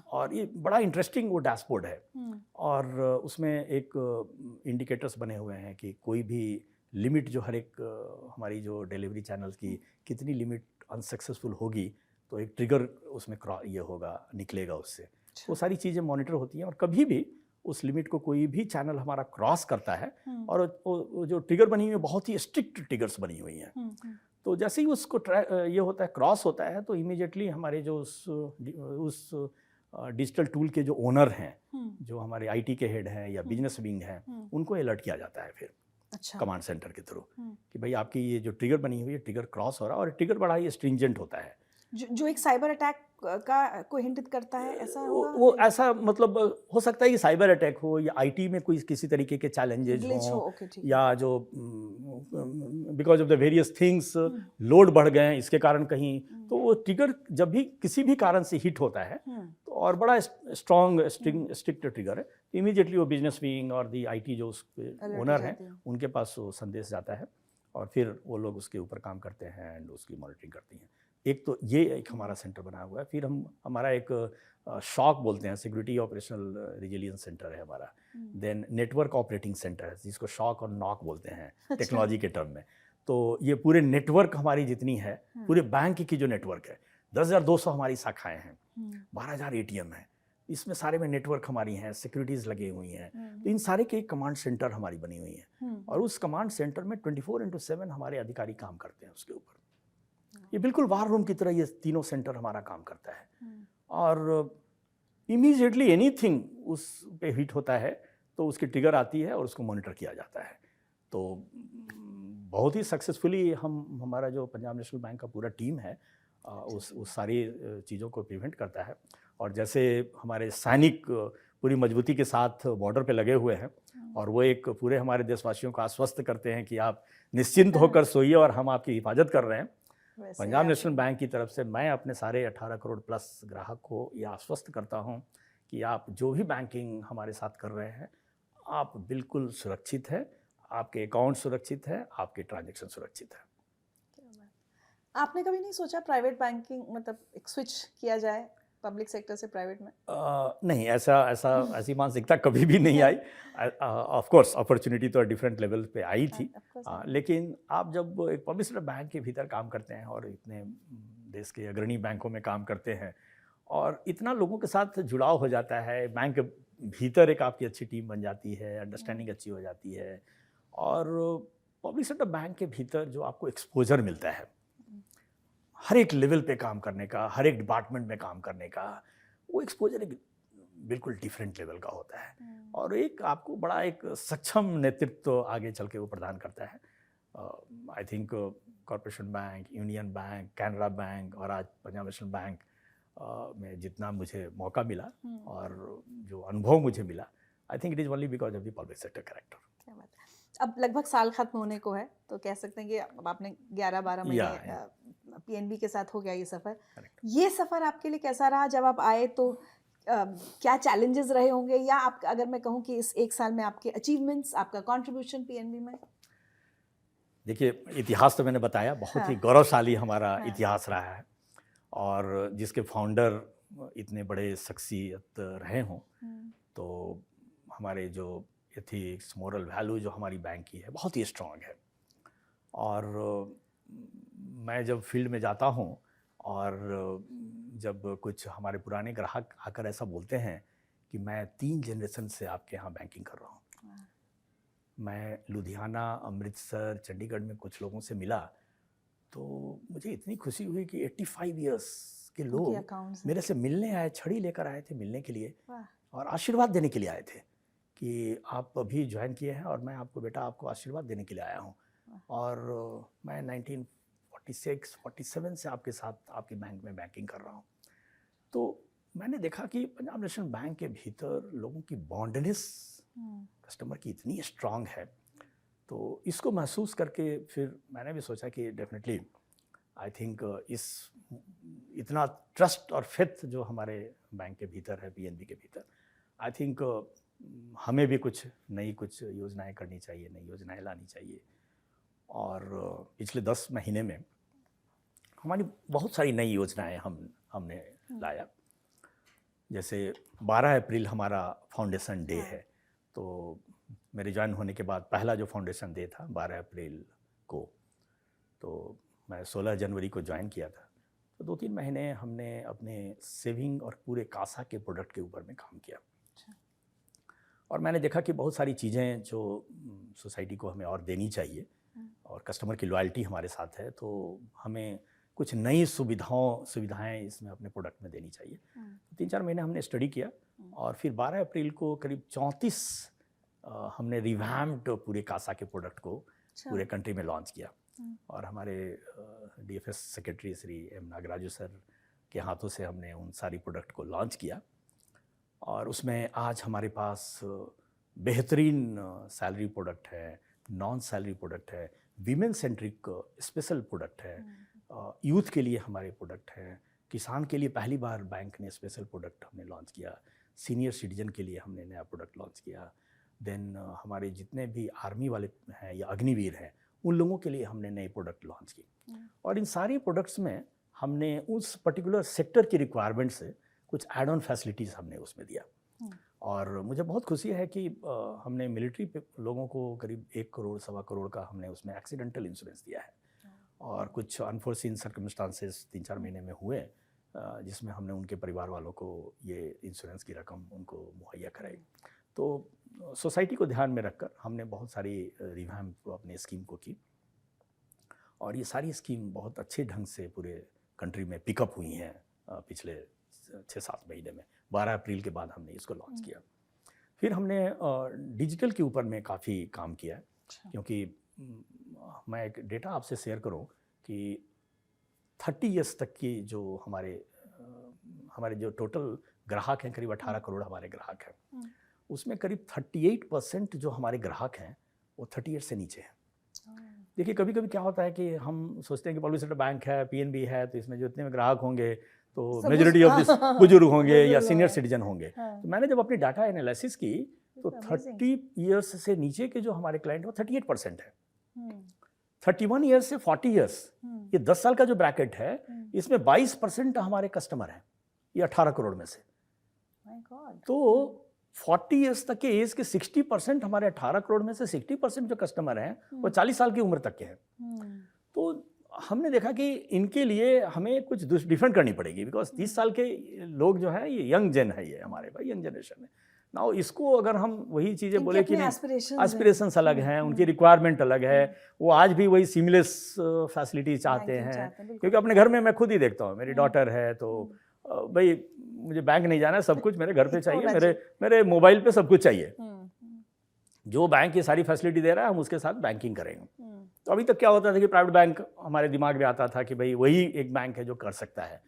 और ये बड़ा इंटरेस्टिंग वो डैशबोर्ड है और उसमें एक इंडिकेटर्स बने हुए हैं कि कोई भी लिमिट जो हर एक हमारी जो डिलीवरी चैनल्स की कितनी लिमिट अनसक्सेसफुल होगी तो एक ट्रिगर उसमें ये होगा, निकलेगा उससे। वो सारी चीज़ें मॉनिटर होती हैं और कभी भी उस लिमिट को कोई भी चैनल हमारा क्रॉस करता है, और वो जो ट्रिगर बनी हुई है बहुत ही स्ट्रिक्ट ट्रिगर्स बनी हुई हैं, तो जैसे ही उसको ये होता है, क्रॉस होता है, तो इमीडिएटली हमारे जो उस डिजिटल टूल के जो ओनर हैं, जो हमारे आईटी के हेड हैं या बिजनेस विंग हैं, उनको अलर्ट किया जाता है फिर कमांड सेंटर के थ्रू कि भाई आपकी ये जो ट्रिगर बनी हुई है, ट्रिगर क्रॉस हो रहा है, और ट्रिगर बड़ा ही स्ट्रिंजेंट होता है, जो एक साइबर अटैक का को हिंट करता है, ऐसा होगा? वो ऐसा मतलब हो सकता है कि साइबर अटैक हो, या आईटी में कोई किसी तरीके के चैलेंजेस हो, या जो because of the various things load बढ़ गए इसके कारण कहीं, तो वो ट्रिगर जब भी किसी भी कारण से हिट होता है, तो और बड़ा स्ट्रॉन्ग स्ट्रिक्ट ट्रिगर है, इमीडिएटली वो बिजनेस विंग और दी आईटी जो ओनर हैं उनके पास वो संदेश जाता है, और फिर वो लोग उसके ऊपर काम करते हैं एंड उसकी मॉनिटरिंग करती हैं। एक तो ये एक हमारा सेंटर बना हुआ है, फिर हमारा एक शॉक बोलते हैं, सिक्योरिटी ऑपरेशनल रिजिलियंस सेंटर है हमारा, देन नेटवर्क ऑपरेटिंग सेंटर है जिसको शॉक और नॉक बोलते हैं टेक्नोलॉजी के टर्म में। तो ये पूरे नेटवर्क हमारी जितनी है, पूरे बैंक की जो नेटवर्क है, 10,200 हमारी शाखाएं हैं, 12,000 ATM है, इसमें सारे में नेटवर्क हमारी हैं, सिक्योरिटीज़ लगी हुई हैं, तो इन सारे के एक कमांड सेंटर हमारी बनी हुई है, और उस कमांड सेंटर में 24/7 हमारे अधिकारी काम करते हैं उसके ऊपर। ये बिल्कुल वार रूम की तरह ये तीनों सेंटर हमारा काम करता है, और इमीडिएटली एनीथिंग उस पे हिट होता है तो उसकी ट्रिगर आती है और उसको मॉनिटर किया जाता है। तो बहुत ही सक्सेसफुली हमारा जो पंजाब नेशनल बैंक का पूरा टीम है उस सारी चीज़ों को प्रिवेंट करता है, और जैसे हमारे सैनिक पूरी मजबूती के साथ बॉर्डर पे लगे हुए हैं, और वो एक पूरे हमारे देशवासियों को आश्वस्त करते हैं कि आप निश्चिंत होकर सोइए और हम आपकी हिफाजत कर रहे हैं। पंजाब नेशनल बैंक की तरफ से मैं अपने सारे 18 करोड़ प्लस ग्राहक को यह आश्वस्त करता हूं कि आप जो भी बैंकिंग हमारे साथ कर रहे हैं, आप बिल्कुल सुरक्षित है, आपके अकाउंट सुरक्षित है, आपके ट्रांजैक्शन सुरक्षित है। आपने कभी नहीं सोचा प्राइवेट बैंकिंग मतलब एक स्विच किया जाए पब्लिक सेक्टर से प्राइवेट में? नहीं, ऐसी मानसिकता कभी भी नहीं आई। ऑफ कोर्स अपॉर्चुनिटी तो डिफरेंट लेवल पे आई थी, लेकिन आप जब एक पब्लिक सेक्टर बैंक के भीतर काम करते हैं और इतने देश के अग्रणी बैंकों में काम करते हैं और इतना लोगों के साथ जुड़ाव हो जाता है, बैंक के भीतर एक आपकी अच्छी टीम बन जाती है, अंडरस्टैंडिंग अच्छी हो जाती है, और पब्लिक सेक्टर बैंक के भीतर जो आपको एक्सपोजर मिलता है हर एक लेवल पे काम करने का, हर एक डिपार्टमेंट में काम करने का, वो एक्सपोजर एक बिल्कुल डिफरेंट लेवल का होता है, और एक आपको बड़ा एक सक्षम नेतृत्व आगे चल के वो प्रदान करता है। I think corporation bank, union bank, Canara bank और आज पंजाब नेशनल बैंक में जितना मुझे मौका मिला और जो अनुभव मुझे मिला, I think it is only because of the public sector character. क्या बात है। अब लगभग साल खत्म होने को है, तो कह सकते हैं कि अब आपने 11-12 महीने पीएनबी के साथ हो गया ये सफ़र। ये सफ़र आपके लिए कैसा रहा? जब आप आए तो क्या चैलेंजेस रहे होंगे, या आप अगर मैं कहूँ कि इस एक साल में आपके अचीवमेंट्स, आपका कंट्रीब्यूशन पीएनबी में? देखिए, इतिहास तो मैंने बताया, बहुत ही गौरवशाली हमारा इतिहास रहा है, और जिसके फाउंडर इतने बड़े शख्सियत रहे हों, तो हमारे जो एथिक्स, मोरल वैल्यू जो हमारी बैंक की है बहुत ही स्ट्रॉन्ग है। और मैं जब फील्ड में जाता हूँ और जब कुछ हमारे पुराने ग्राहक आकर ऐसा बोलते हैं कि मैं 3 जनरेशन से आपके यहाँ बैंकिंग कर रहा हूँ, मैं लुधियाना, अमृतसर, चंडीगढ़ में कुछ लोगों से मिला, तो मुझे इतनी खुशी हुई कि 85 इयर्स के लोग मेरे से मिलने आए, छड़ी लेकर आए थे मिलने के लिए और आशीर्वाद देने के लिए आए थे कि आप अभी ज्वाइन किए हैं और मैं आपको बेटा आपको आशीर्वाद देने के लिए आया हूँ, और मैं 1946-47 से आपके साथ आपके बैंक में बैंकिंग कर रहा हूँ। तो मैंने देखा कि पंजाब नेशनल बैंक के भीतर लोगों की बॉन्डनेस कस्टमर की इतनी स्ट्रांग है, तो इसको महसूस करके फिर मैंने भी सोचा कि डेफिनेटली आई थिंक इस इतना ट्रस्ट और फेथ जो हमारे बैंक के भीतर है, पीएनबी के भीतर, आई थिंक हमें भी कुछ योजनाएं करनी चाहिए, नई योजनाएं लानी चाहिए। और पिछले 10 महीने में हमारी बहुत सारी नई योजनाएं हमने लाया। जैसे 12 अप्रैल हमारा फाउंडेशन डे है, तो मेरे ज्वाइन होने के बाद पहला जो फाउंडेशन डे था 12 अप्रैल को, तो मैं 16 जनवरी को ज्वाइन किया था। तो 2-3 महीने हमने अपने सेविंग और पूरे कासा के प्रोडक्ट के ऊपर में काम किया। और मैंने देखा कि बहुत सारी चीज़ें जो सोसाइटी को हमें और देनी चाहिए और कस्टमर की लॉयल्टी हमारे साथ है, तो हमें कुछ नई सुविधाएं इसमें अपने प्रोडक्ट में देनी चाहिए। 3-4 महीने हमने स्टडी किया और फिर 12 अप्रैल को करीब 34 हमने रिवैम्प्ड पूरे कासा के प्रोडक्ट को पूरे कंट्री में लॉन्च किया। और हमारे DFS secretary Shri M. Nagaraju sir के हाथों से हमने उन सारी प्रोडक्ट को लॉन्च किया और उसमें आज हमारे पास बेहतरीन सैलरी प्रोडक्ट है, नॉन सैलरी प्रोडक्ट है, वीमेन सेंट्रिक स्पेशल प्रोडक्ट है, यूथ के लिए हमारे प्रोडक्ट हैं, किसान के लिए पहली बार बैंक ने स्पेशल प्रोडक्ट हमने लॉन्च किया, सीनियर सिटीजन के लिए हमने नया प्रोडक्ट लॉन्च किया। देन हमारे जितने भी आर्मी वाले हैं या अग्निवीर हैं उन लोगों के लिए हमने नए प्रोडक्ट लॉन्च किए। और इन सारे प्रोडक्ट्स में हमने उस पर्टिकुलर सेक्टर की रिक्वायरमेंट से कुछ एड ऑन फैसिलिटीज़ हमने उसमें दिया। और मुझे बहुत खुशी है कि हमने मिलिट्री लोगों को करीब 1 करोड़ 1.25 करोड़ का हमने उसमें एक्सीडेंटल इंश्योरेंस दिया है। और कुछ अनफोर्सीन सर्कमस्टांसेस 3-4 महीने में हुए जिसमें हमने उनके परिवार वालों को ये इंश्योरेंस की रकम उनको मुहैया कराई। तो सोसाइटी को ध्यान में रखकर हमने बहुत सारी रिवैम्प अपने स्कीम को की और ये सारी स्कीम बहुत अच्छे ढंग से पूरे कंट्री में पिकअप हुई हैं पिछले 6-7 महीने में। 12 अप्रैल के बाद हमने इसको लॉन्च किया। फिर हमने डिजिटल के ऊपर में काफ़ी काम किया है, क्योंकि मैं एक डेटा आपसे शेयर करूं कि 30 इयर्स तक की जो हमारे जो टोटल ग्राहक हैं, करीब 18 करोड़ हमारे ग्राहक हैं, उसमें करीब 38% जो हमारे ग्राहक हैं वो 30 इयर्स से नीचे हैं। देखिए कभी कभी क्या होता है कि हम सोचते हैं कि पब्लिक सेक्टर बैंक है, PNB है, तो इसमें जो इतने ग्राहक होंगे तो मेजॉरिटी ऑफ दिस बुजुर्ग होंगे या सीनियर सिटीजन होंगे। तो मैंने जब अपनी डाटा एनालिसिस की तो 30 इयर्स से नीचे के जो हमारे क्लाइंट वो 38% है। 31 इयर्स से 40 इयर्स, ये 10 साल का जो ब्रैकेट है इसमें 22% हमारे कस्टमर हैं, ये 18 करोड़ में से। तो 40 इयर्स तक के एज के 60% हमारे 18 करोड़ में से 60% जो कस्टमर हैं वो 40 साल की उम्र तक के हैं। तो हमने देखा कि इनके लिए हमें कुछ डिफरेंट करनी पड़ेगी, बिकॉज 30 साल के लोग जो है ये यंग जेन है, ये हमारे भाई यंग जनरेशन है ना। इसको अगर हम वही चीज़ें बोले कि एस्पिरेशंस अलग हैं, उनकी रिक्वायरमेंट अलग है, वो आज भी वही सीमलेस फैसिलिटी चाहते हैं। क्योंकि अपने घर में मैं खुद ही देखता हूँ, मेरी डॉटर है तो भाई मुझे बैंक नहीं जाना है, सब कुछ मेरे घर पे चाहिए, मेरे मोबाइल पे सब कुछ चाहिए। जो बैंक ये सारी फैसिलिटी दे रहा है हम उसके साथ बैंकिंग करेंगे। तो अभी तक क्या होता था कि प्राइवेट बैंक हमारे दिमाग में आता था कि भाई वही एक बैंक है जो कर सकता है।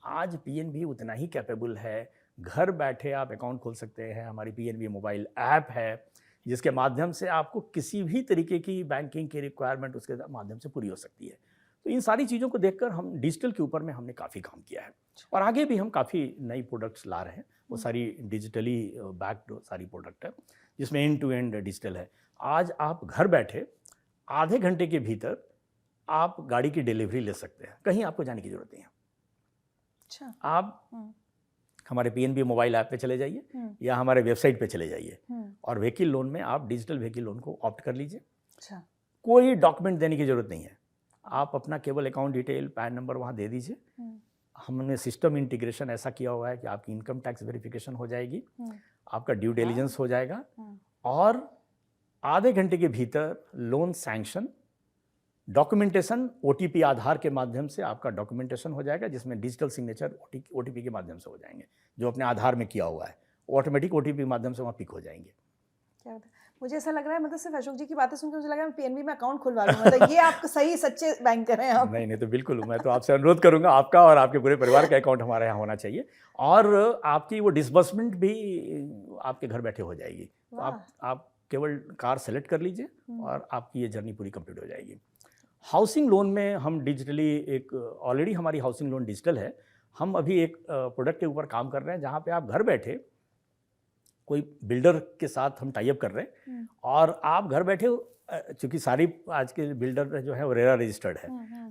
आज PNB उतना ही कैपेबल है, घर बैठे आप अकाउंट खोल सकते हैं। हमारी PNB मोबाइल ऐप है जिसके माध्यम से आपको किसी भी तरीके की बैंकिंग की रिक्वायरमेंट उसके माध्यम से पूरी हो सकती है। तो इन सारी चीज़ों को देखकर हम डिजिटल के ऊपर में हमने काफ़ी काम किया है और आगे भी हम काफ़ी नई प्रोडक्ट्स ला रहे हैं। वो सारी डिजिटली बैक्ड सारी प्रोडक्ट है जिसमें एंड टू एंड डिजिटल है। आज आप घर बैठे आधे घंटे के भीतर आप गाड़ी की डिलीवरी ले सकते हैं, कहीं आपको जाने की जरूरत नहीं है। अच्छा। आप हमारे PNB मोबाइल ऐप पे चले जाइए या हमारे वेबसाइट पे चले जाइए और व्हीकल लोन में आप डिजिटल व्हीकल लोन को ऑप्ट कर लीजिए। अच्छा। कोई डॉक्यूमेंट देने की जरूरत नहीं है, आप अपना केवल अकाउंट डिटेल, पैन नंबर वहाँ दे दीजिए। हमने सिस्टम इंटीग्रेशन ऐसा किया हुआ है कि आपकी इनकम टैक्स वेरिफिकेशन हो जाएगी, आपका ड्यू डिलिजेंस हो जाएगा और आधे घंटे के भीतर लोन सैंक्शन, डॉक्यूमेंटेशन OTP आधार के माध्यम से आपका डॉक्यूमेंटेशन हो जाएगा, जिसमें डिजिटल सिग्नेचर OTP के माध्यम से हो जाएंगे। जो अपने आधार में किया हुआ है ऑटोमेटिक OTP माध्यम से वहाँ पिक हो जाएंगे। क्या होता है? मुझे ऐसा लग रहा है, मतलब सिर्फ अशोक जी की बातें सुनकर मुझे लगा मैं PNB में अकाउंट खुलवा लूँ। मतलब ये आप सही सच्चे बैंकर हैं आप। नहीं, तो बिल्कुल मैं तो आपसे अनुरोध करूंगा, आपका और आपके पूरे परिवार का अकाउंट हमारे यहाँ होना चाहिए और आपकी वो डिसबर्समेंट भी आपके घर बैठे हो जाएगी। तो आप केवल कार सेलेक्ट कर लीजिए और आपकी ये जर्नी पूरी कंप्लीट हो जाएगी। हाउसिंग लोन में हम डिजिटली ऑलरेडी हमारी हाउसिंग लोन डिजिटल है। हम अभी एक प्रोडक्ट के ऊपर काम कर रहे हैं जहाँ पे आप घर बैठे कोई बिल्डर के साथ हम टाई अप कर रहे हैं और आप घर बैठे, चूँकि सारी आज के बिल्डर जो है वो रेरा रजिस्टर्ड है,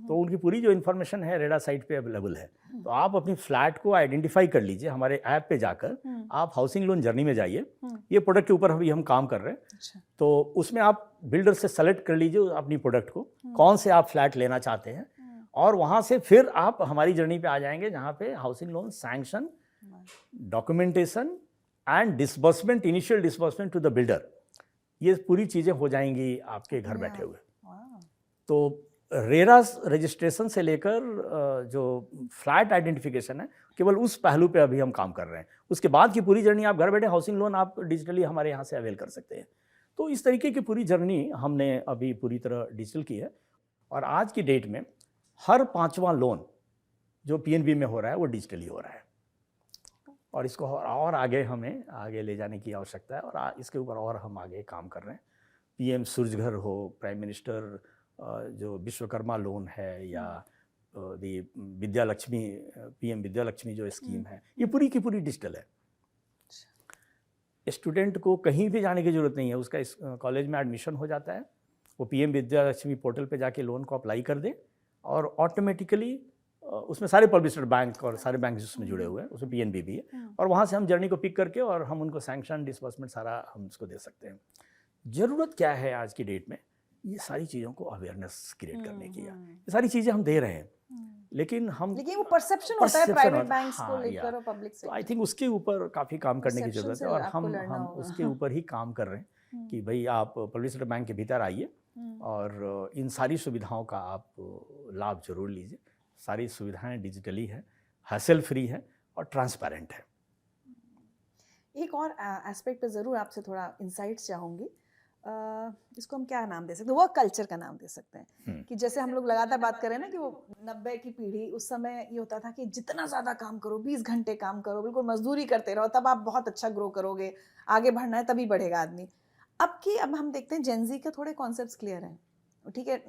तो उनकी पूरी जो इन्फॉर्मेशन है रेरा साइट पे अवेलेबल है। तो आप अपनी फ्लैट को आइडेंटिफाई कर लीजिए, हमारे ऐप पे जाकर आप हाउसिंग लोन जर्नी में जाइए। ये प्रोडक्ट के ऊपर अभी हम काम कर रहे हैं। तो उसमें आप बिल्डर से सेलेक्ट कर लीजिए अपनी प्रोडक्ट को, कौन से आप फ्लैट लेना चाहते हैं और वहाँ से फिर आप हमारी जर्नी पे आ जाएंगे जहाँ पे housing loan sanction, documentation, and disbursement, initial disbursement to the builder, ये पूरी चीज़ें हो जाएंगी आपके घर बैठे हुए। तो रेरा रजिस्ट्रेशन से लेकर जो फ्लैट आइडेंटिफिकेशन है, केवल उस पहलू पे अभी हम काम कर रहे हैं। उसके बाद की पूरी जर्नी आप घर बैठे हाउसिंग लोन आप डिजिटली हमारे यहाँ से अवेल कर सकते हैं। तो इस तरीके की पूरी जर्नी हमने अभी पूरी तरह डिजिटल की है, और आज की डेट में हर 5वां लोन जो पीएनबी में हो रहा है वो डिजिटली हो रहा है, और इसको और आगे हमें आगे ले जाने की आवश्यकता है, और इसके ऊपर और हम आगे काम कर रहे हैं। पीएम सूर्यघर हो, प्राइम मिनिस्टर जो विश्वकर्मा लोन है, या विद्या लक्ष्मी, पीएम विद्या लक्ष्मी जो स्कीम है, ये पूरी की पूरी डिजिटल है। स्टूडेंट को कहीं भी जाने की जरूरत नहीं है, उसका इस कॉलेज में एडमिशन हो जाता है, वो पीएम विद्या लक्ष्मी पोर्टल पे जाके लोन को अप्लाई कर दे, और ऑटोमेटिकली उसमें सारे पब्लिशर बैंक और सारे बैंक उसमें जुड़े हुए हैं, उसमें पीएनबी भी है, और वहाँ से हम जर्नी को पिक करके और हम उनको सैंक्शन, डिसबर्समेंट सारा हम उसको दे सकते हैं। ज़रूरत क्या है आज की डेट में, ये सारी चीज़ों को अवेयरनेस क्रिएट करने की है। ये सारी चीज़ें हम दे रहे हैं, लेकिन वो परसेप्शन होता है प्राइवेट बैंक्स को लेकर और पब्लिक से। आई थिंक उसके ऊपर काफ़ी काम करने की ज़रूरत है, और हम उसके ऊपर ही काम कर रहे हैं कि भाई आप पब्लिक बैंक के भीतर आइए और इन सारी सुविधाओं का आप लाभ जरूर लीजिए। सारी सुविधाएं डिजिटली है, हैसल फ्री है और ट्रांसपेरेंट है। एक और एस्पेक्ट पे ज़रूर आपसे थोड़ा इंसाइट्स चाहूँगी। इसको हम क्या नाम दे सकते हैं, वर्क कल्चर का नाम दे सकते हैं कि जैसे हम लोग लगातार बात कर रहे हैं ना कि वो 90 की पीढ़ी, उस समय ये होता था कि जितना ज़्यादा काम करो, 20 घंटे काम करो, बिल्कुल मजदूरी करते रहो, तब आप बहुत अच्छा ग्रो करोगे, आगे बढ़ना है तभी बढ़ेगा आदमी। अब हम देखते हैं जेनजी के थोड़े कॉन्सेप्ट्स क्लियर हैं, ठीक है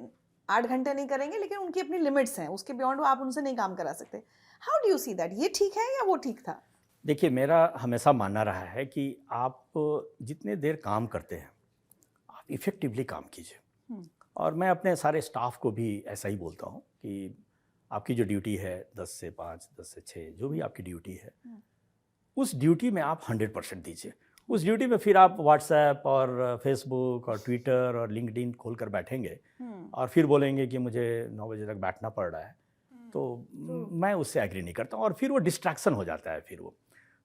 8 घंटे नहीं करेंगे, लेकिन उनकी अपनी लिमिट्स हैं, उसके बियॉन्ड वो आप उनसे नहीं काम करा सकते। How do you see that, ये ठीक है या वो ठीक था? देखिए, मेरा हमेशा मानना रहा है कि आप जितने देर काम करते हैं आप इफ़ेक्टिवली काम कीजिए, और मैं अपने सारे स्टाफ को भी ऐसा ही बोलता हूँ कि आपकी जो ड्यूटी है 10 से 5, 10 से 6, जो भी आपकी ड्यूटी है, उस ड्यूटी में आप 100% दीजिए। उस ड्यूटी में फिर आप व्हाट्सएप और फेसबुक और ट्विटर और लिंक्डइन खोल कर बैठेंगे और फिर बोलेंगे कि मुझे 9 बजे तक बैठना पड़ रहा है, तो मैं उससे एग्री नहीं करता हूँ, और फिर वो डिस्ट्रैक्शन हो जाता है। फिर वो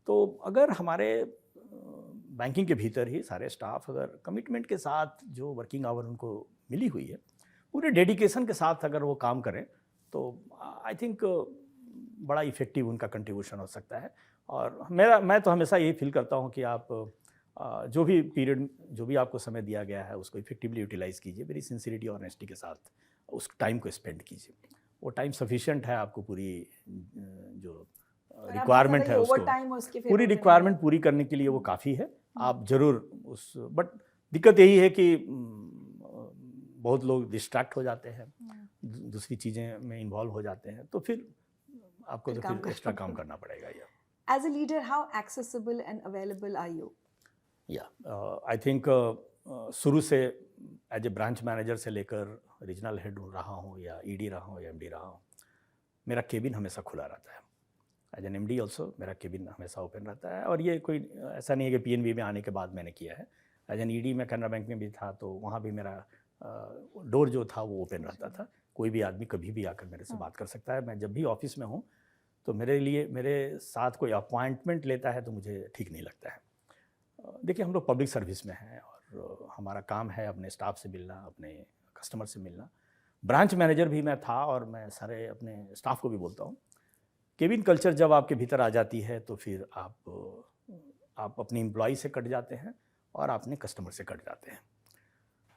तो अगर हमारे बैंकिंग के भीतर ही सारे स्टाफ अगर कमिटमेंट के साथ जो वर्किंग आवर उनको मिली हुई है, पूरे डेडिकेशन के साथ अगर वो काम करें, तो आई थिंक बड़ा इफ़ेक्टिव उनका कंट्रीब्यूशन हो सकता है। और मैं तो हमेशा यही फील करता हूँ कि आप जो भी पीरियड, जो भी आपको समय दिया गया है, उसको इफेक्टिवली यूटिलाइज़ कीजिए, वेरी सिंसिरिटी और ऑनेस्टी के साथ उस टाइम को स्पेंड कीजिए। वो टाइम सफिशिएंट है आपको पूरी जो रिक्वायरमेंट है उसको पूरी रिक्वायरमेंट पूरी करने के लिए वो काफ़ी है। आप ज़रूर उस, बट दिक्कत यही है कि बहुत लोग डिस्ट्रैक्ट हो जाते हैं, दूसरी चीज़ें में इन्वॉल्व हो जाते हैं, तो फिर आपको तो फिर एक्स्ट्रा काम करना पड़ेगा। As a leader, how accessible and available are you? I think शुरू से एज ए ब्रांच मैनेजर से लेकर रीजनल हेड रहा हूँ, या ईडी रहा हूँ, या एमडी रहा हूँ, मेरा केबिन हमेशा खुला रहता है। एज एन एमडी ऑल्सो मेरा केबिन हमेशा ओपन रहता है, और ये कोई ऐसा नहीं है कि पीएनबी में आने के बाद मैंने किया है। एज एन ईडी में कैनरा बैंक में भी था, तो वहाँ भी मेरा डोर जो था वो ओपन रहता था। कोई भी आदमी कभी भी आकर मेरे से बात कर सकता है। मैं जब भी ऑफिस में हूँ तो मेरे साथ कोई अपॉइंटमेंट लेता है तो मुझे ठीक नहीं लगता है। देखिए, हम लोग पब्लिक सर्विस में हैं और हमारा काम है अपने स्टाफ से मिलना, अपने कस्टमर से मिलना। ब्रांच मैनेजर भी मैं था, और मैं सारे अपने स्टाफ को भी बोलता हूँ, केबिन कल्चर जब आपके भीतर आ जाती है तो फिर आप अपने एम्प्लॉय से कट जाते हैं और अपने कस्टमर से कट जाते हैं।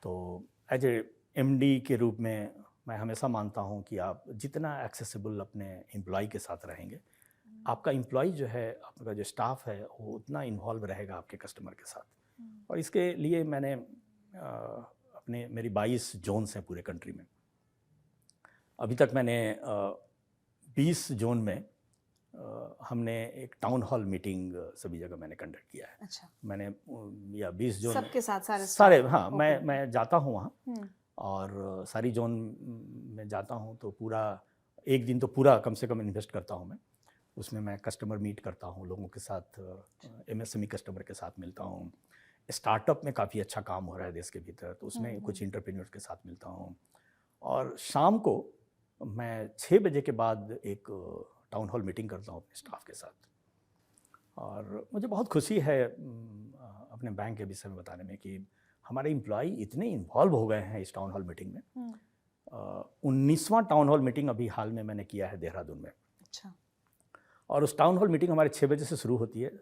तो एज ए एमडी के रूप में मैं हमेशा मानता हूँ कि आप जितना एक्सेसिबल अपने एम्प्लॉय के साथ रहेंगे, आपका एम्प्लॉय जो है, आपका जो स्टाफ है, वो उतना इन्वॉल्व रहेगा आपके कस्टमर के साथ। और इसके लिए मैंने मेरी 22 जोन्स हैं पूरे कंट्री में। अभी तक मैंने 20 जोन में हमने एक टाउन हॉल मीटिंग सभी जगह मैंने कंडक्ट किया है। अच्छा। मैंने या 20 जोन सबके साथ सारे हाँ, मैं जाता हूँ वहाँ, और सारी जोन में जाता हूँ, तो पूरा एक दिन तो पूरा कम से कम इन्वेस्ट करता हूँ मैं उसमें। मैं कस्टमर मीट करता हूँ, लोगों के साथ, एमएसएमई कस्टमर के साथ मिलता हूँ। स्टार्टअप में काफ़ी अच्छा काम हो रहा है देश के भीतर, तो उसमें कुछ एंटरप्रेन्योर्स के साथ मिलता हूँ। और शाम को मैं 6 बजे के बाद एक टाउन हॉल मीटिंग करता हूँ अपने स्टाफ के साथ, और मुझे बहुत खुशी है अपने बैंक के विषय में बताने में कि हमारे एम्प्लॉय इतने इन्वॉल्व हो गए हैं इस टाउन हॉल मीटिंग में। 19वां टाउन हॉल मीटिंग अभी हाल में मैंने किया है देहरादून में। अच्छा। और उस टाउन हॉल मीटिंग हमारे 6 बजे से शुरू होती है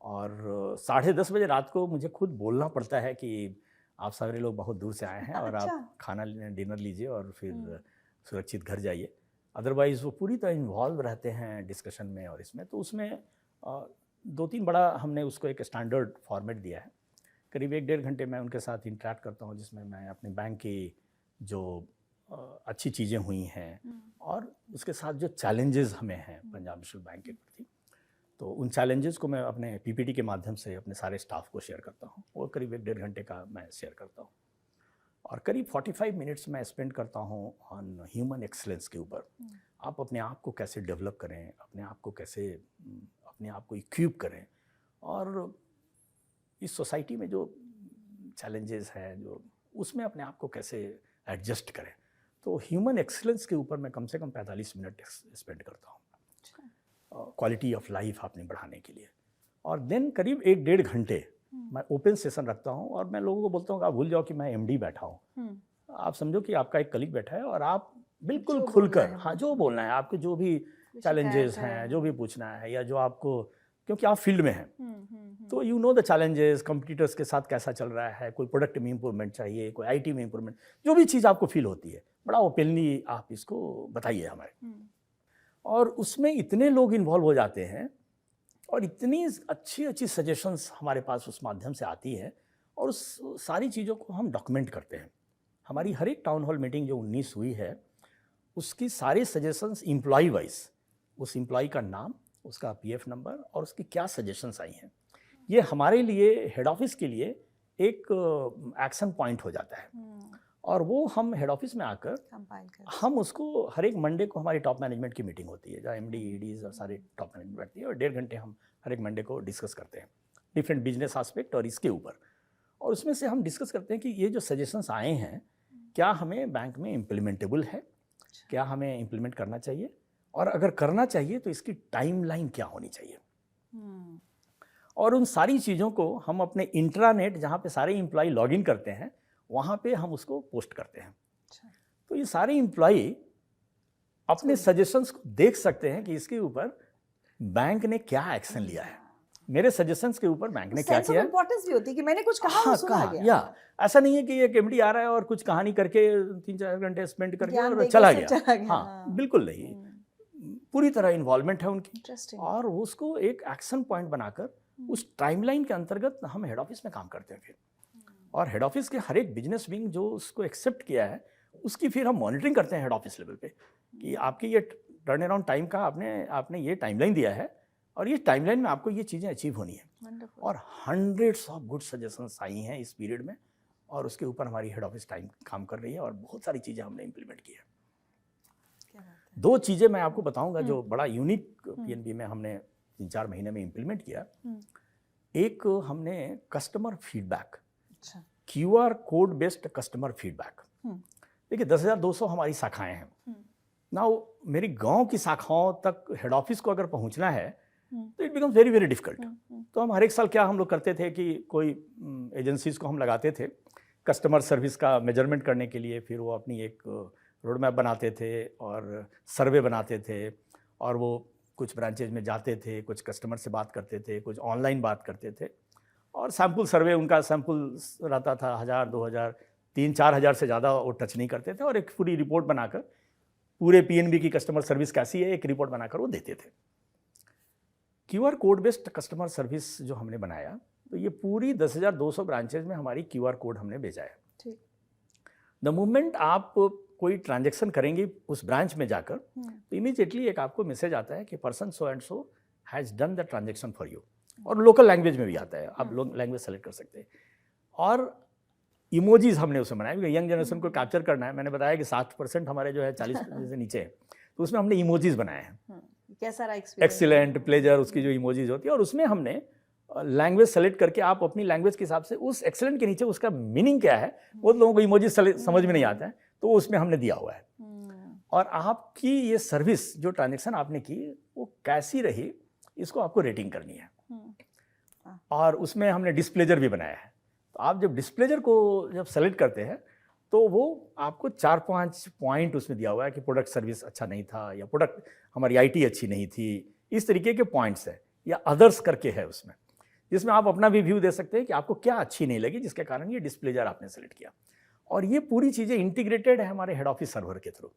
और 10:30 बजे रात को मुझे खुद बोलना पड़ता है कि आप सारे लोग बहुत दूर से आए हैं और अच्छा। आप खाना डिनर लीजिए और फिर सुरक्षित घर जाइए। अदरवाइज़ वो पूरी तरह इन्वॉल्व रहते हैं डिस्कशन में और इसमें। तो उसमें 2-3 बड़ा हमने उसको एक स्टैंडर्ड फॉर्मेट दिया है। करीब 1-1.5 घंटे मैं उनके साथ इंटरेक्ट करता हूँ, जिसमें मैं अपने बैंक की जो अच्छी चीज़ें हुई हैं और उसके साथ जो चैलेंजेस हमें हैं पंजाब नेशनल बैंक के प्रति, तो उन चैलेंजेस को मैं अपने पीपीटी के माध्यम से अपने सारे स्टाफ को शेयर करता हूँ। वो करीब 1-1.5 घंटे का मैं शेयर करता हूँ और करीब 45 मिनट्स मैं स्पेंड करता हूँ ऑन ह्यूमन एक्सीलेंस के ऊपर। आप अपने आप को कैसे डेवलप करें, अपने आप को कैसे अपने आप को इक्विप करें और इस सोसाइटी में जो चैलेंजेस हैं जो उसमें अपने आप को कैसे एडजस्ट करें। तो ह्यूमन एक्सीलेंस के ऊपर मैं कम से कम 45 मिनट स्पेंड करता हूँ क्वालिटी ऑफ लाइफ आपने बढ़ाने के लिए। और देन करीब 1-1.5 घंटे मैं ओपन सेशन रखता हूँ और मैं लोगों को बोलता हूँ कि आप भूल जाओ कि मैं एमडी बैठा हूँ। आप समझो कि आपका एक कलीग बैठा है और आप बिल्कुल खुलकर हाँ जो बोलना है, आपके जो भी चैलेंजेस हैं, जो भी पूछना है या जो आपको, क्योंकि आप फील्ड में हैं तो you know the challenges, competitors के साथ कैसा चल रहा है, कोई प्रोडक्ट में इंप्रूवमेंट चाहिए, कोई आईटी में इंप्रूवमेंट, जो भी चीज़ आपको फील होती है बड़ा ओपनली आप इसको बताइए हमारे। और उसमें इतने लोग इन्वॉल्व हो जाते हैं और इतनी अच्छी अच्छी सजेशंस हमारे पास उस माध्यम से आती है और उस सारी चीज़ों को हम डॉक्यूमेंट करते हैं। हमारी हर एक टाउन हॉल मीटिंग जो 19 हुई है उसकी सारे सजेशंस एम्प्लॉय वाइज, उस एम्प्लॉय का नाम, उसका पीएफ नंबर और उसकी क्या सजेशंस आई हैं, ये हमारे लिए हेड ऑफिस के लिए एक एक्शन पॉइंट हो जाता है। और वो हम हेड ऑफिस में आकर हम उसको हर एक मंडे को हमारी टॉप मैनेजमेंट की मीटिंग होती है जहाँ एमडी ईडीज और सारे टॉप मैनेजमेंट बैठती है और 1.5 घंटे हम हर एक मंडे को डिस्कस करते हैं डिफरेंट बिजनेस एस्पेक्ट और इसके ऊपर। और उसमें से हम डिस्कस करते हैं कि ये जो सजेशंस आए हैं क्या हमें बैंक में इम्प्लीमेंटेबल है, क्या हमें इम्प्लीमेंट करना चाहिए और अगर करना चाहिए तो इसकी टाइमलाइन क्या होनी चाहिए। और उन सारी चीज़ों को हम अपने इंट्रानेट जहाँ पे सारे एम्प्लॉय लॉग इन करते हैं वहाँ पे हम उसको पोस्ट करते हैं। तो ये सारे एम्प्लॉय अपने सजेशंस को देख सकते हैं कि इसके ऊपर बैंक ने क्या एक्शन लिया है, मेरे सजेशंस के ऊपर बैंक ने क्या किया। इंपॉर्टेंस भी होती है कि मैंने कुछ कहा, हाँ, सुना गया। या ऐसा नहीं है कि एक एमडी आ रहा है और कुछ कहानी करके 3-4 घंटे स्पेंड करके और चला गया। हाँ, बिल्कुल नहीं, पूरी तरह इन्वॉल्वमेंट है उनकी और उसको एक एक्शन पॉइंट बनाकर उस टाइमलाइन के अंतर्गत हम हेड ऑफिस में काम करते हैं फिर। और हेड ऑफिस के हर एक बिजनेस विंग जो उसको एक्सेप्ट किया है उसकी फिर हम मॉनिटरिंग करते हैं हेड ऑफिस लेवल पे कि आपकी ये टर्न अराउंड टाइम का आपने ये टाइमलाइन दिया है और ये टाइमलाइन में आपको ये चीज़ें अचीव होनी है। और hundreds ऑफ गुड सजेशंस आई हैं इस पीरियड में और उसके ऊपर हमारी हेड ऑफिस टाइम काम कर रही है और बहुत सारी चीज़ें हमने इम्प्लीमेंट की है। 2 चीज़ें मैं आपको बताऊंगा जो बड़ा यूनिक पीएनबी में हमने 3-4 महीने में इम्प्लीमेंट किया। एक हमने customer feedback, QR code based customer feedback. देखिए 10,200 हमारी शाखाएं हैं ना, मेरी गांव की शाखाओं तक हेड ऑफिस को अगर पहुंचना है तो it becomes very very difficult. तो हम हर एक साल क्या हम लोग करते थे कि कोई एजेंसीज को हम लगाते थे कस्टमर सर्विस का मेजरमेंट करने के लिए, फिर वो अपनी एक रोड मैप बनाते थे और सर्वे बनाते थे और वो कुछ ब्रांचेज में जाते थे, कुछ कस्टमर से बात करते थे, कुछ ऑनलाइन बात करते थे और सैम्पल सर्वे, उनका सैम्पल रहता था 1,000, 2,000, 3-4 हज़ार से ज़्यादा वो टच नहीं करते थे और एक पूरी रिपोर्ट बनाकर पूरे पीएनबी की कस्टमर सर्विस कैसी है एक रिपोर्ट बनाकर वो देते थे। QR code based customer service जो हमने बनाया तो ये पूरी 10,200 ब्रांचेज में हमारी QR कोड हमने भेजा है। द मोमेंट आप कोई ट्रांजैक्शन करेंगे उस ब्रांच में जाकर तो इमीडिएटली एक आपको मैसेज आता है कि person so and so has done the transaction for you, और लोकल लैंग्वेज में भी आता है, आप लोग लैंग्वेज सेलेक्ट कर सकते हैं। और इमोजीज हमने उसमें बनाए क्योंकि यंग जनरेशन को कैप्चर करना है। मैंने बताया कि 60% हमारे जो है 40% से नीचे है तो उसमें हमने इमोजीज बनाए हैं। कैसा रहा एक्सपीरियंस? एक्सीलेंट, प्लेजर, उसकी जो इमोजीज होती है और उसमें हमने लैंग्वेज सेलेक्ट करके आप अपनी लैंग्वेज के हिसाब से उस एक्सीलेंट के नीचे उसका मीनिंग क्या है वो लोगों को इमोजीज समझ में नहीं आता है तो उसमें हमने दिया हुआ है। और आपकी ये सर्विस जो ट्रांजेक्शन आपने की वो कैसी रही इसको आपको रेटिंग करनी है। और उसमें हमने डिस्प्लेजर भी बनाया है। तो आप जब डिस्प्लेजर को जब सेलेक्ट करते हैं तो वो आपको 4-5 पॉइंट उसमें दिया हुआ है कि प्रोडक्ट सर्विस अच्छा नहीं था, या प्रोडक्ट हमारी आईटी अच्छी नहीं थी, इस तरीके के पॉइंट्स है, या अदर्स करके है उसमें, जिसमें आप अपना भी व्यू दे सकते हैं कि आपको क्या अच्छी नहीं लगी जिसके कारण ये डिस्प्लेजर आपने सेलेक्ट किया। और ये पूरी चीज़ें इंटीग्रेटेड है हमारे हेड ऑफिस सर्वर के थ्रू।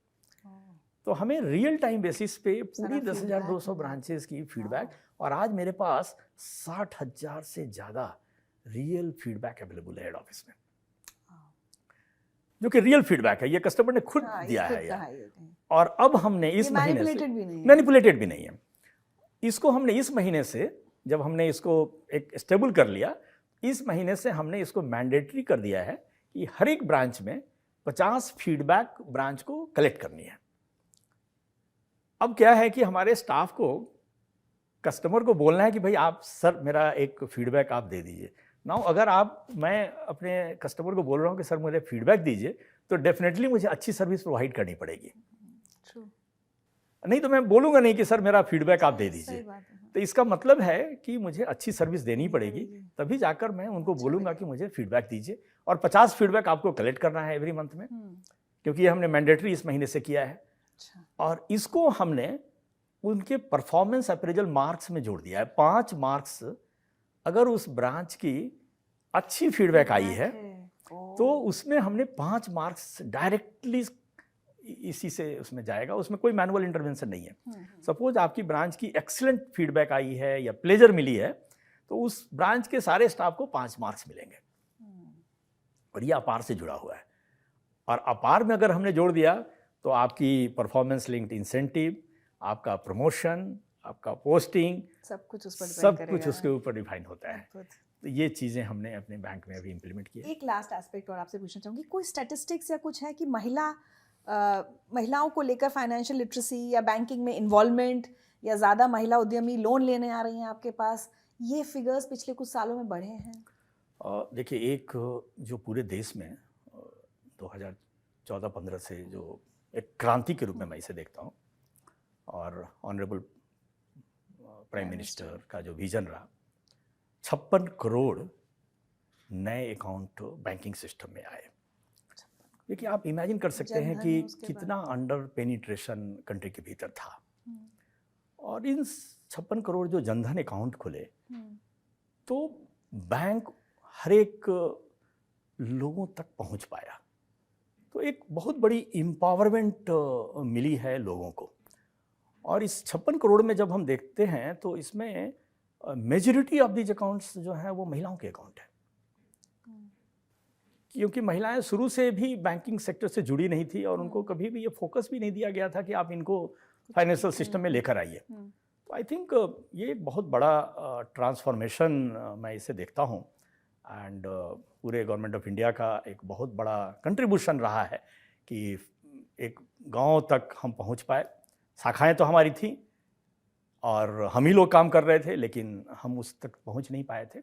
तो हमें रियल टाइम बेसिस पे पूरी 10,200 ब्रांचेस की फीडबैक, और आज मेरे पास 60,000 से ज़्यादा रियल फीडबैक अवेलेबल है हेड ऑफिस में, जो कि रियल फीडबैक है, ये कस्टमर ने खुद दिया है यार। और अब हमने इस महीने से मैनिपुलेटेड भी नहीं है, इसको हमने इस महीने से, जब हमने इसको एक स्टेबल कर लिया, इस महीने से हमने इसको मैंडेटरी कर दिया है कि हर एक ब्रांच में 50 फीडबैक ब्रांच को कलेक्ट करनी है। अब क्या है कि हमारे स्टाफ को कस्टमर को बोलना है कि भाई आप सर मेरा एक फीडबैक आप दे दीजिए। नाउ अगर मैं अपने कस्टमर को बोल रहा हूँ कि सर मुझे फीडबैक दीजिए, तो डेफिनेटली मुझे अच्छी सर्विस प्रोवाइड करनी पड़ेगी। नहीं तो मैं बोलूँगा नहीं कि सर मेरा फीडबैक आप दे दीजिए। तो इसका मतलब है कि मुझे अच्छी सर्विस देनी पड़ेगी, तभी जाकर मैं उनको बोलूँगा कि मुझे फीडबैक दीजिए। और 50 फीडबैक आपको कलेक्ट करना है एवरी मंथ में, क्योंकि ये हमने मैंडेटरी इस महीने से किया है। और इसको हमने उनके परफॉर्मेंस अप्रेजल मार्क्स में जोड़ दिया है। 5 मार्क्स अगर उस ब्रांच की अच्छी फीडबैक आई है तो उसमें हमने 5 मार्क्स डायरेक्टली इसी से उसमें जाएगा, उसमें कोई मैनुअल इंटरवेंशन नहीं है। सपोज आपकी ब्रांच की एक्सीलेंट फीडबैक आई है या प्लेजर मिली है, तो उस ब्रांच के सारे स्टाफ को 5 मार्क्स मिलेंगे। और ये अपार से जुड़ा हुआ है। और अपार में अगर हमने जोड़ दिया तो आपकी परफॉर्मेंस लिंक्ड इंसेंटिव, आपका प्रमोशन, आपका पोस्टिंग, सब कुछ उसके ऊपर डिफाइन होता है। तो ये चीज़ें हमने अपने बैंक में अभी इम्प्लीमेंट की है। एक लास्ट एस्पेक्ट और आपसे पूछना चाहूँगी, कोई स्टैटिस्टिक्स या कुछ है कि महिलाओं को लेकर फाइनेंशियल लिटरेसी या बैंकिंग में इन्वॉल्वमेंट, या ज़्यादा महिला उद्यमी लोन लेने आ रही हैं आपके पास, ये फिगर्स पिछले कुछ सालों में बढ़े हैं? देखिए, एक जो पूरे देश में 2014-15 से जो एक क्रांति के रूप में मैं इसे देखता हूँ, और ऑनरेबल प्राइम मिनिस्टर का जो विजन रहा, 56 करोड़ नए अकाउंट बैंकिंग सिस्टम में आए। देखिए, आप इमेजिन कर सकते हैं कि कितना अंडर पेनिट्रेशन कंट्री के भीतर था। और इन 56 करोड़ जो जनधन अकाउंट खुले, तो बैंक हर एक लोगों तक पहुंच पाया। तो एक बहुत बड़ी एम्पावरमेंट मिली है लोगों को। और इस 56 करोड़ में जब हम देखते हैं तो इसमें मेजॉरिटी ऑफ दीज अकाउंट्स जो हैं वो महिलाओं के अकाउंट हैं, क्योंकि महिलाएं शुरू से भी बैंकिंग सेक्टर से जुड़ी नहीं थी और उनको कभी भी ये फोकस भी नहीं दिया गया था कि आप इनको फाइनेंशियल सिस्टम में लेकर आइए। तो आई थिंक ये एक बहुत बड़ा ट्रांसफॉर्मेशन मैं इसे देखता हूँ। एंड पूरे गवर्नमेंट ऑफ इंडिया का एक बहुत बड़ा कंट्रीब्यूशन रहा है कि एक गांव तक हम पहुंच पाए। शाखाएं तो हमारी थी और हम ही लोग काम कर रहे थे, लेकिन हम उस तक पहुंच नहीं पाए थे।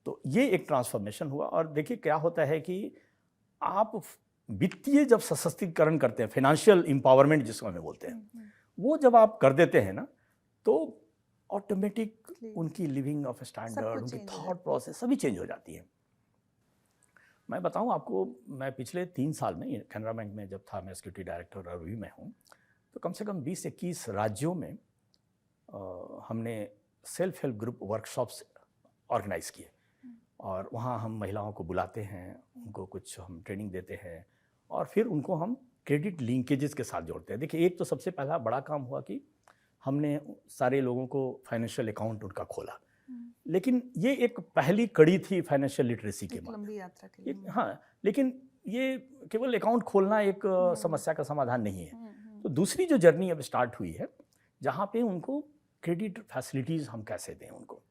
तो ये एक ट्रांसफॉर्मेशन हुआ। और देखिए क्या होता है कि आप वित्तीय जब सशक्तिकरण करते हैं, फाइनेंशियल एम्पावरमेंट जिसको हमें बोलते हैं, वो जब आप कर देते हैं ना, तो ऑटोमेटिक उनकी लिविंग ऑफ स्टैंडर्ड, उनकी थॉट प्रोसेस सभी चेंज हो जाती है। मैं बताऊं आपको, मैं पिछले 3 साल में कैनरा बैंक में जब था, मैं सिक्योरिटी डायरेक्टर और अभी मैं हूँ, तो कम से कम 20-21 राज्यों में हमने self help group workshops organise किए। और वहाँ हम महिलाओं को बुलाते हैं, उनको कुछ हम ट्रेनिंग देते हैं और फिर उनको हम क्रेडिट लिंकेजेस के साथ जोड़ते हैं। देखिए, एक तो सबसे पहला बड़ा काम हुआ कि हमने सारे लोगों को फाइनेंशियल अकाउंट उनका खोला। लेकिन ये एक पहली कड़ी थी फाइनेंशियल लिटरेसी के बाद, लंबी यात्रा के लिए। हाँ, लेकिन ये केवल अकाउंट खोलना एक समस्या का समाधान नहीं है। तो दूसरी जो जर्नी अब स्टार्ट हुई है, जहाँ पे उनको क्रेडिट फैसिलिटीज़ हम कैसे दें उनको।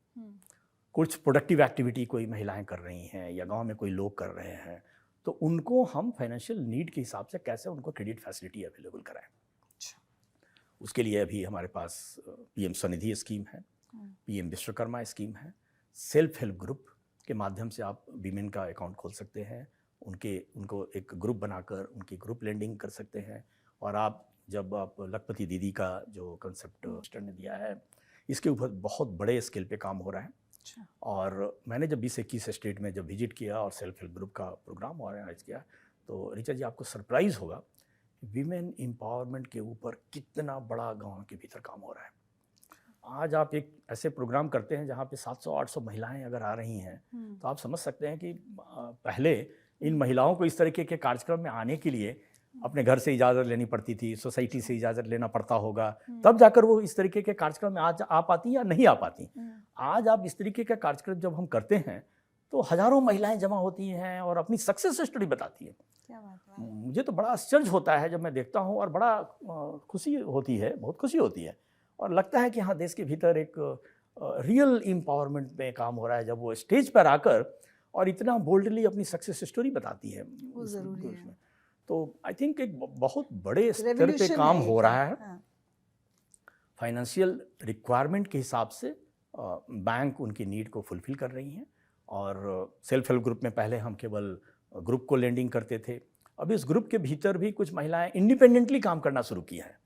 कुछ प्रोडक्टिव एक्टिविटी कोई महिलाएं कर रही हैं या गांव में कोई लोग कर रहे हैं, तो उनको हम फाइनेंशियल नीड के हिसाब से कैसे उनको क्रेडिट फैसिलिटी अवेलेबल कराएं। उसके लिए अभी हमारे पास पीएम स्वनिधि स्कीम है, पीएम विश्वकर्मा स्कीम है। सेल्फ हेल्प ग्रुप के माध्यम से आप वीमेन का अकाउंट खोल सकते हैं, उनको एक ग्रुप बनाकर उनकी ग्रुप लेंडिंग कर सकते हैं। और आप जब आप लखपति दीदी का जो कंसेप्ट ने दिया है, इसके ऊपर बहुत बड़े स्केल पे काम हो रहा है। और मैंने जब 20-21 स्टेट में जब विजिट किया और सेल्फ हेल्प ग्रुप का प्रोग्राम ऑर्गेनाइज किया, तो ऋचा जी आपको सरप्राइज होगा, विमेन एम्पावरमेंट के ऊपर कितना बड़ा गांव के भीतर काम हो रहा है। आज आप एक ऐसे प्रोग्राम करते हैं जहाँ पे 700-800 महिलाएं अगर आ रही हैं, तो आप समझ सकते हैं कि पहले इन महिलाओं को इस तरीके के कार्यक्रम में आने के लिए अपने घर से इजाज़त लेनी पड़ती थी, सोसाइटी से इजाज़त लेना पड़ता होगा, तब जाकर वो इस तरीके के कार्यक्रम में आज आ पाती या नहीं आ पाती। आज आप इस तरीके का कार्यक्रम जब हम करते हैं तो हज़ारों महिलाएं जमा होती हैं और अपनी सक्सेस स्टोरी बताती हैं। क्या बात है। मुझे तो बड़ा आश्चर्य होता है जब मैं देखता हूँ और बड़ा खुशी होती है, बहुत खुशी होती है और लगता है कि हाँ, देश के भीतर एक रियल एम्पावरमेंट में काम हो रहा है जब वो स्टेज पर आकर और इतना बोल्डली अपनी सक्सेस स्टोरी बताती है। वो ज़रूरी है। तो आई थिंक एक बहुत बड़े स्तर पे काम हो रहा है। फाइनेंशियल रिक्वायरमेंट के हिसाब से बैंक उनकी नीड को फुलफिल कर रही हैं और सेल्फ हेल्प ग्रुप में पहले हम केवल ग्रुप को लेंडिंग करते थे, अब इस ग्रुप के भीतर भी कुछ महिलाएं इंडिपेंडेंटली काम करना शुरू किया है,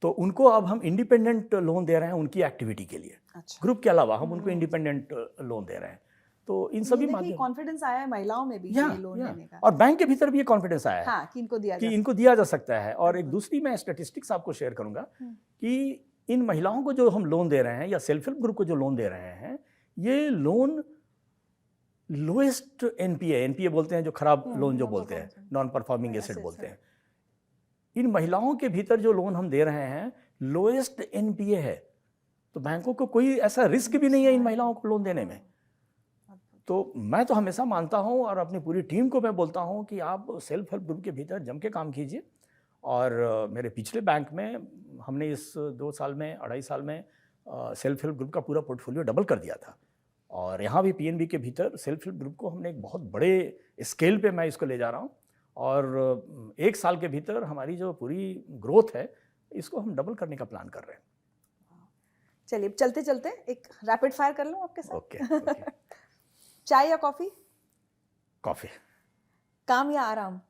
तो उनको अब हम इंडिपेंडेंट लोन दे रहे हैं उनकी एक्टिविटी के लिए। अच्छा। ग्रुप के अलावा हम उनको इंडिपेंडेंट लोन दे रहे हैं। तो इन सभी माध्यम कॉन्फिडेंस आया है महिलाओं में भी लोन लेने का, और बैंक के भीतर भी ये कॉन्फिडेंस आया है हाँ, कि इनको दिया जा सकता है। और एक दूसरी मैं स्टैटिस्टिक्स आपको शेयर करूंगा कि इन महिलाओं को जो हम लोन दे रहे हैं या सेल्फ हेल्प ग्रुप को जो लोन दे रहे हैं, ये लोन लोएस्ट एनपीए बोलते हैं, जो खराब लोन जो बोलते हैं, नॉन परफॉर्मिंग एसेट बोलते हैं, इन महिलाओं के भीतर जो लोन हम दे रहे हैं लोएस्ट एनपीए है। तो बैंकों को कोई ऐसा रिस्क भी नहीं है इन महिलाओं को लोन देने में। तो मैं तो हमेशा मानता हूं और अपनी पूरी टीम को मैं बोलता हूं कि आप सेल्फ हेल्प ग्रुप के भीतर जम के काम कीजिए। और मेरे पिछले बैंक में हमने इस 2 साल में 2.5 साल में सेल्फ हेल्प ग्रुप का पूरा पोर्टफोलियो डबल कर दिया था। और यहाँ भी पीएनबी के भीतर सेल्फ हेल्प ग्रुप को हमने एक बहुत बड़े स्केल पे मैं इसको ले जा रहा हूँ और 1 साल के भीतर हमारी जो पूरी ग्रोथ है इसको हम डबल करने का प्लान कर रहे हैं। चलिए चलते चलते एक रैपिड फायर कर लूँ आपके साथ। ओके। चाय या कॉफी? कॉफी। काम या आराम?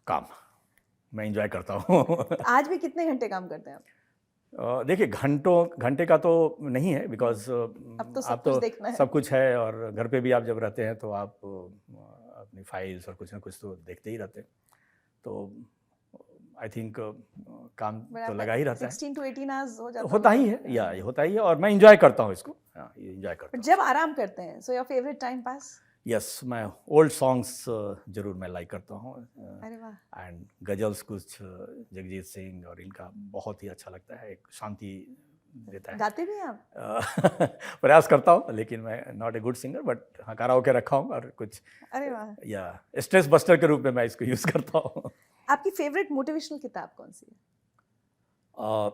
काम। मैं एंजॉय करता हूँ। आज भी कितने घंटे काम करते हैं आप? देखिए घंटे का तो नहीं है, बिकॉज अब तो सब कुछ देखना है। सब कुछ है और घर पे भी आप जब रहते हैं तो आप अपनी फाइल्स और कुछ ना कुछ तो देखते ही रहते हैं। तो आई थिंक काम तो लगा ही रहता है। 16 to 18 आवर्स हो जाता होता ही है, या ये होता ही है और मैं एंजॉय करता हूँ इसको। हाँ, ये एंजॉय करता हूँ। जब आराम करते हैं, so your favourite time pass? Yes, मैं ओल्ड सॉन्ग्स जरूर मैं लाइक करता हूँ। अरे वाह। एंड गजल्स कुछ जगजीत सिंह और इनका बहुत ही अच्छा लगता है, एक शांति देता है। गाते भी हैं आप? प्रयास करता हूँ, लेकिन मैं not a good singer, but हाँ कराओके रखा हूँ और कुछ। अरे वाह। या स्ट्रेस बस्टर के रूप में मैं इसको यूज़ करता हूँ। आपकी फेवरेट मोटिवेशनल किताब कौन सी है?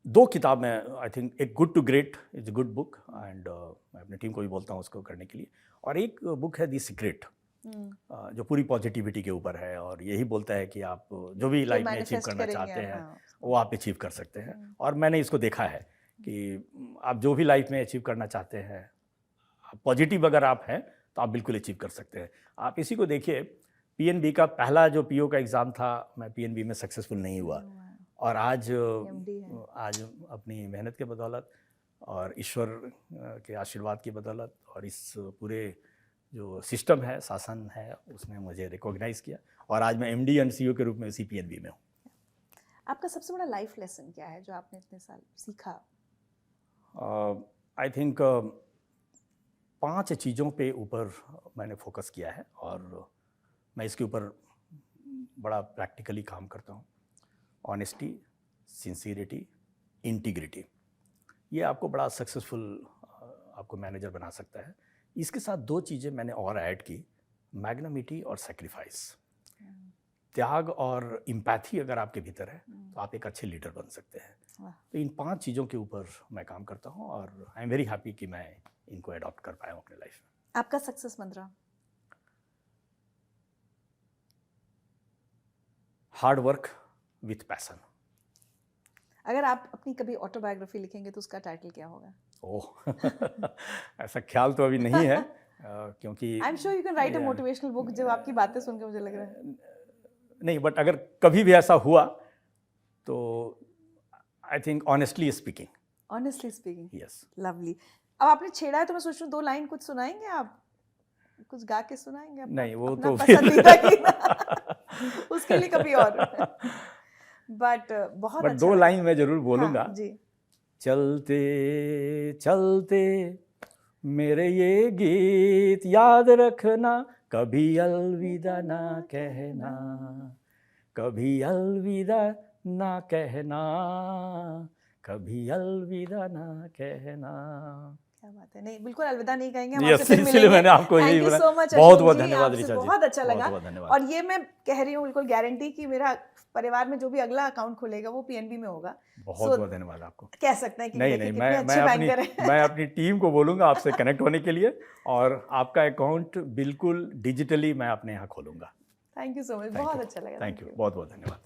2 किताब में आई थिंक, एक good to great is a good book and मैं अपनी टीम को भी बोलता हूँ उसको करने के लिए, और एक बुक है दी सीक्रेट जो पूरी पॉजिटिविटी के ऊपर है और यही बोलता है कि आप जो भी लाइफ में अचीव करना चाहते हैं वो आप अचीव कर सकते हैं। और मैंने इसको देखा है कि आप जो भी लाइफ में अचीव करना चाहते हैं, पॉजिटिव अगर आप हैं तो आप बिल्कुल अचीव कर सकते हैं। आप इसी को देखिए, पीएनबी का पहला जो पीओ का एग्ज़ाम था, मैं पीएनबी में सक्सेसफुल नहीं हुआ और आज अपनी मेहनत के बदौलत और ईश्वर के आशीर्वाद की बदौलत और इस पूरे जो सिस्टम है, शासन है, उसने मुझे रिकॉग्नाइज किया और आज मैं एमडी एंड सीईओ के रूप में इसी पीएनबी में हूँ। आपका सबसे बड़ा लाइफ लेसन क्या है जो आपने इतने साल सीखा? आई थिंक 5 चीज़ों पे ऊपर मैंने फोकस किया है और मैं इसके ऊपर बड़ा प्रैक्टिकली काम करता हूँ। ऑनेस्टी, सिंसियरिटी, इंटीग्रिटी, ये आपको बड़ा सक्सेसफुल आपको मैनेजर बना सकता है। इसके साथ 2 चीज़ें मैंने और ऐड की, मैग्नामिटी और सेक्रीफाइस। त्याग और इम्पैथी अगर आपके भीतर है तो आप एक अच्छे लीडर बन सकते हैं। तो इन 5 चीज़ों के ऊपर मैं काम करता हूँ और आई एम वेरी हैप्पी कि मैं इनको अडॉप्ट कर पाया हूँ अपने लाइफ में। आपका सक्सेस मंत्र? Hard work with passion. अगर आप अपनी कभी ऑटोबायोग्राफी लिखेंगे तो उसका टाइटल क्या होगा? ओह ऐसा ख्याल तो अभी नहीं है क्योंकि I am sure you can write a motivational book. जब आपकी बातें सुन के मुझे लग रहा है नहीं, बट अगर कभी भी ऐसा हुआ तो I think honestly speaking. Honestly speaking, yes. Lovely. अब आपने छेड़ा है तो मैं सोच रही हूँ 2 लाइन कुछ सुनाएंगे आप, कुछ गा के सुनाएंगे अपना, नहीं वो अपना तो पसंदीदा गीत उसके लिए कभी और। बट बहुत बट अच्छा 2 लगा। लाइन मैं जरूर बोलूंगा। हाँ, जी। चलते चलते मेरे ये गीत याद रखना, कभी अलविदा ना कहना, कभी अलविदा ना कहना, कभी अलविदा ना कहना। क्या बात है, नहीं बिल्कुल अलविदा नहीं कहेंगे, हम Yes, आपसे फिर इसलिए मिलेंगे। मैंने आपको यही थैंक यू बोला। सो मच बहुत अशोक बहुत जी, धन्यवाद आपसे ऋचा जी, बहुत अच्छा लगा। बहुत धन्यवाद। और ये मैं कह रही हूँ बिल्कुल गारंटी कि मेरा परिवार में जो भी अगला अकाउंट खुलेगा वो पीएनबी में होगा। बहुत बहुत धन्यवाद आपको। कह सकते हैं कि नहीं देखिए नहीं, कितने अच्छे बैंकर हैं। मैं अपनी टीम को बोलूंगा आपसे कनेक्ट होने के लिए, और आपका अकाउंट बिल्कुल डिजिटली मैं अपने यहाँ खोलूंगा। थैंक यू सो मच, बहुत अच्छा लगा। थैंक यू, बहुत बहुत धन्यवाद।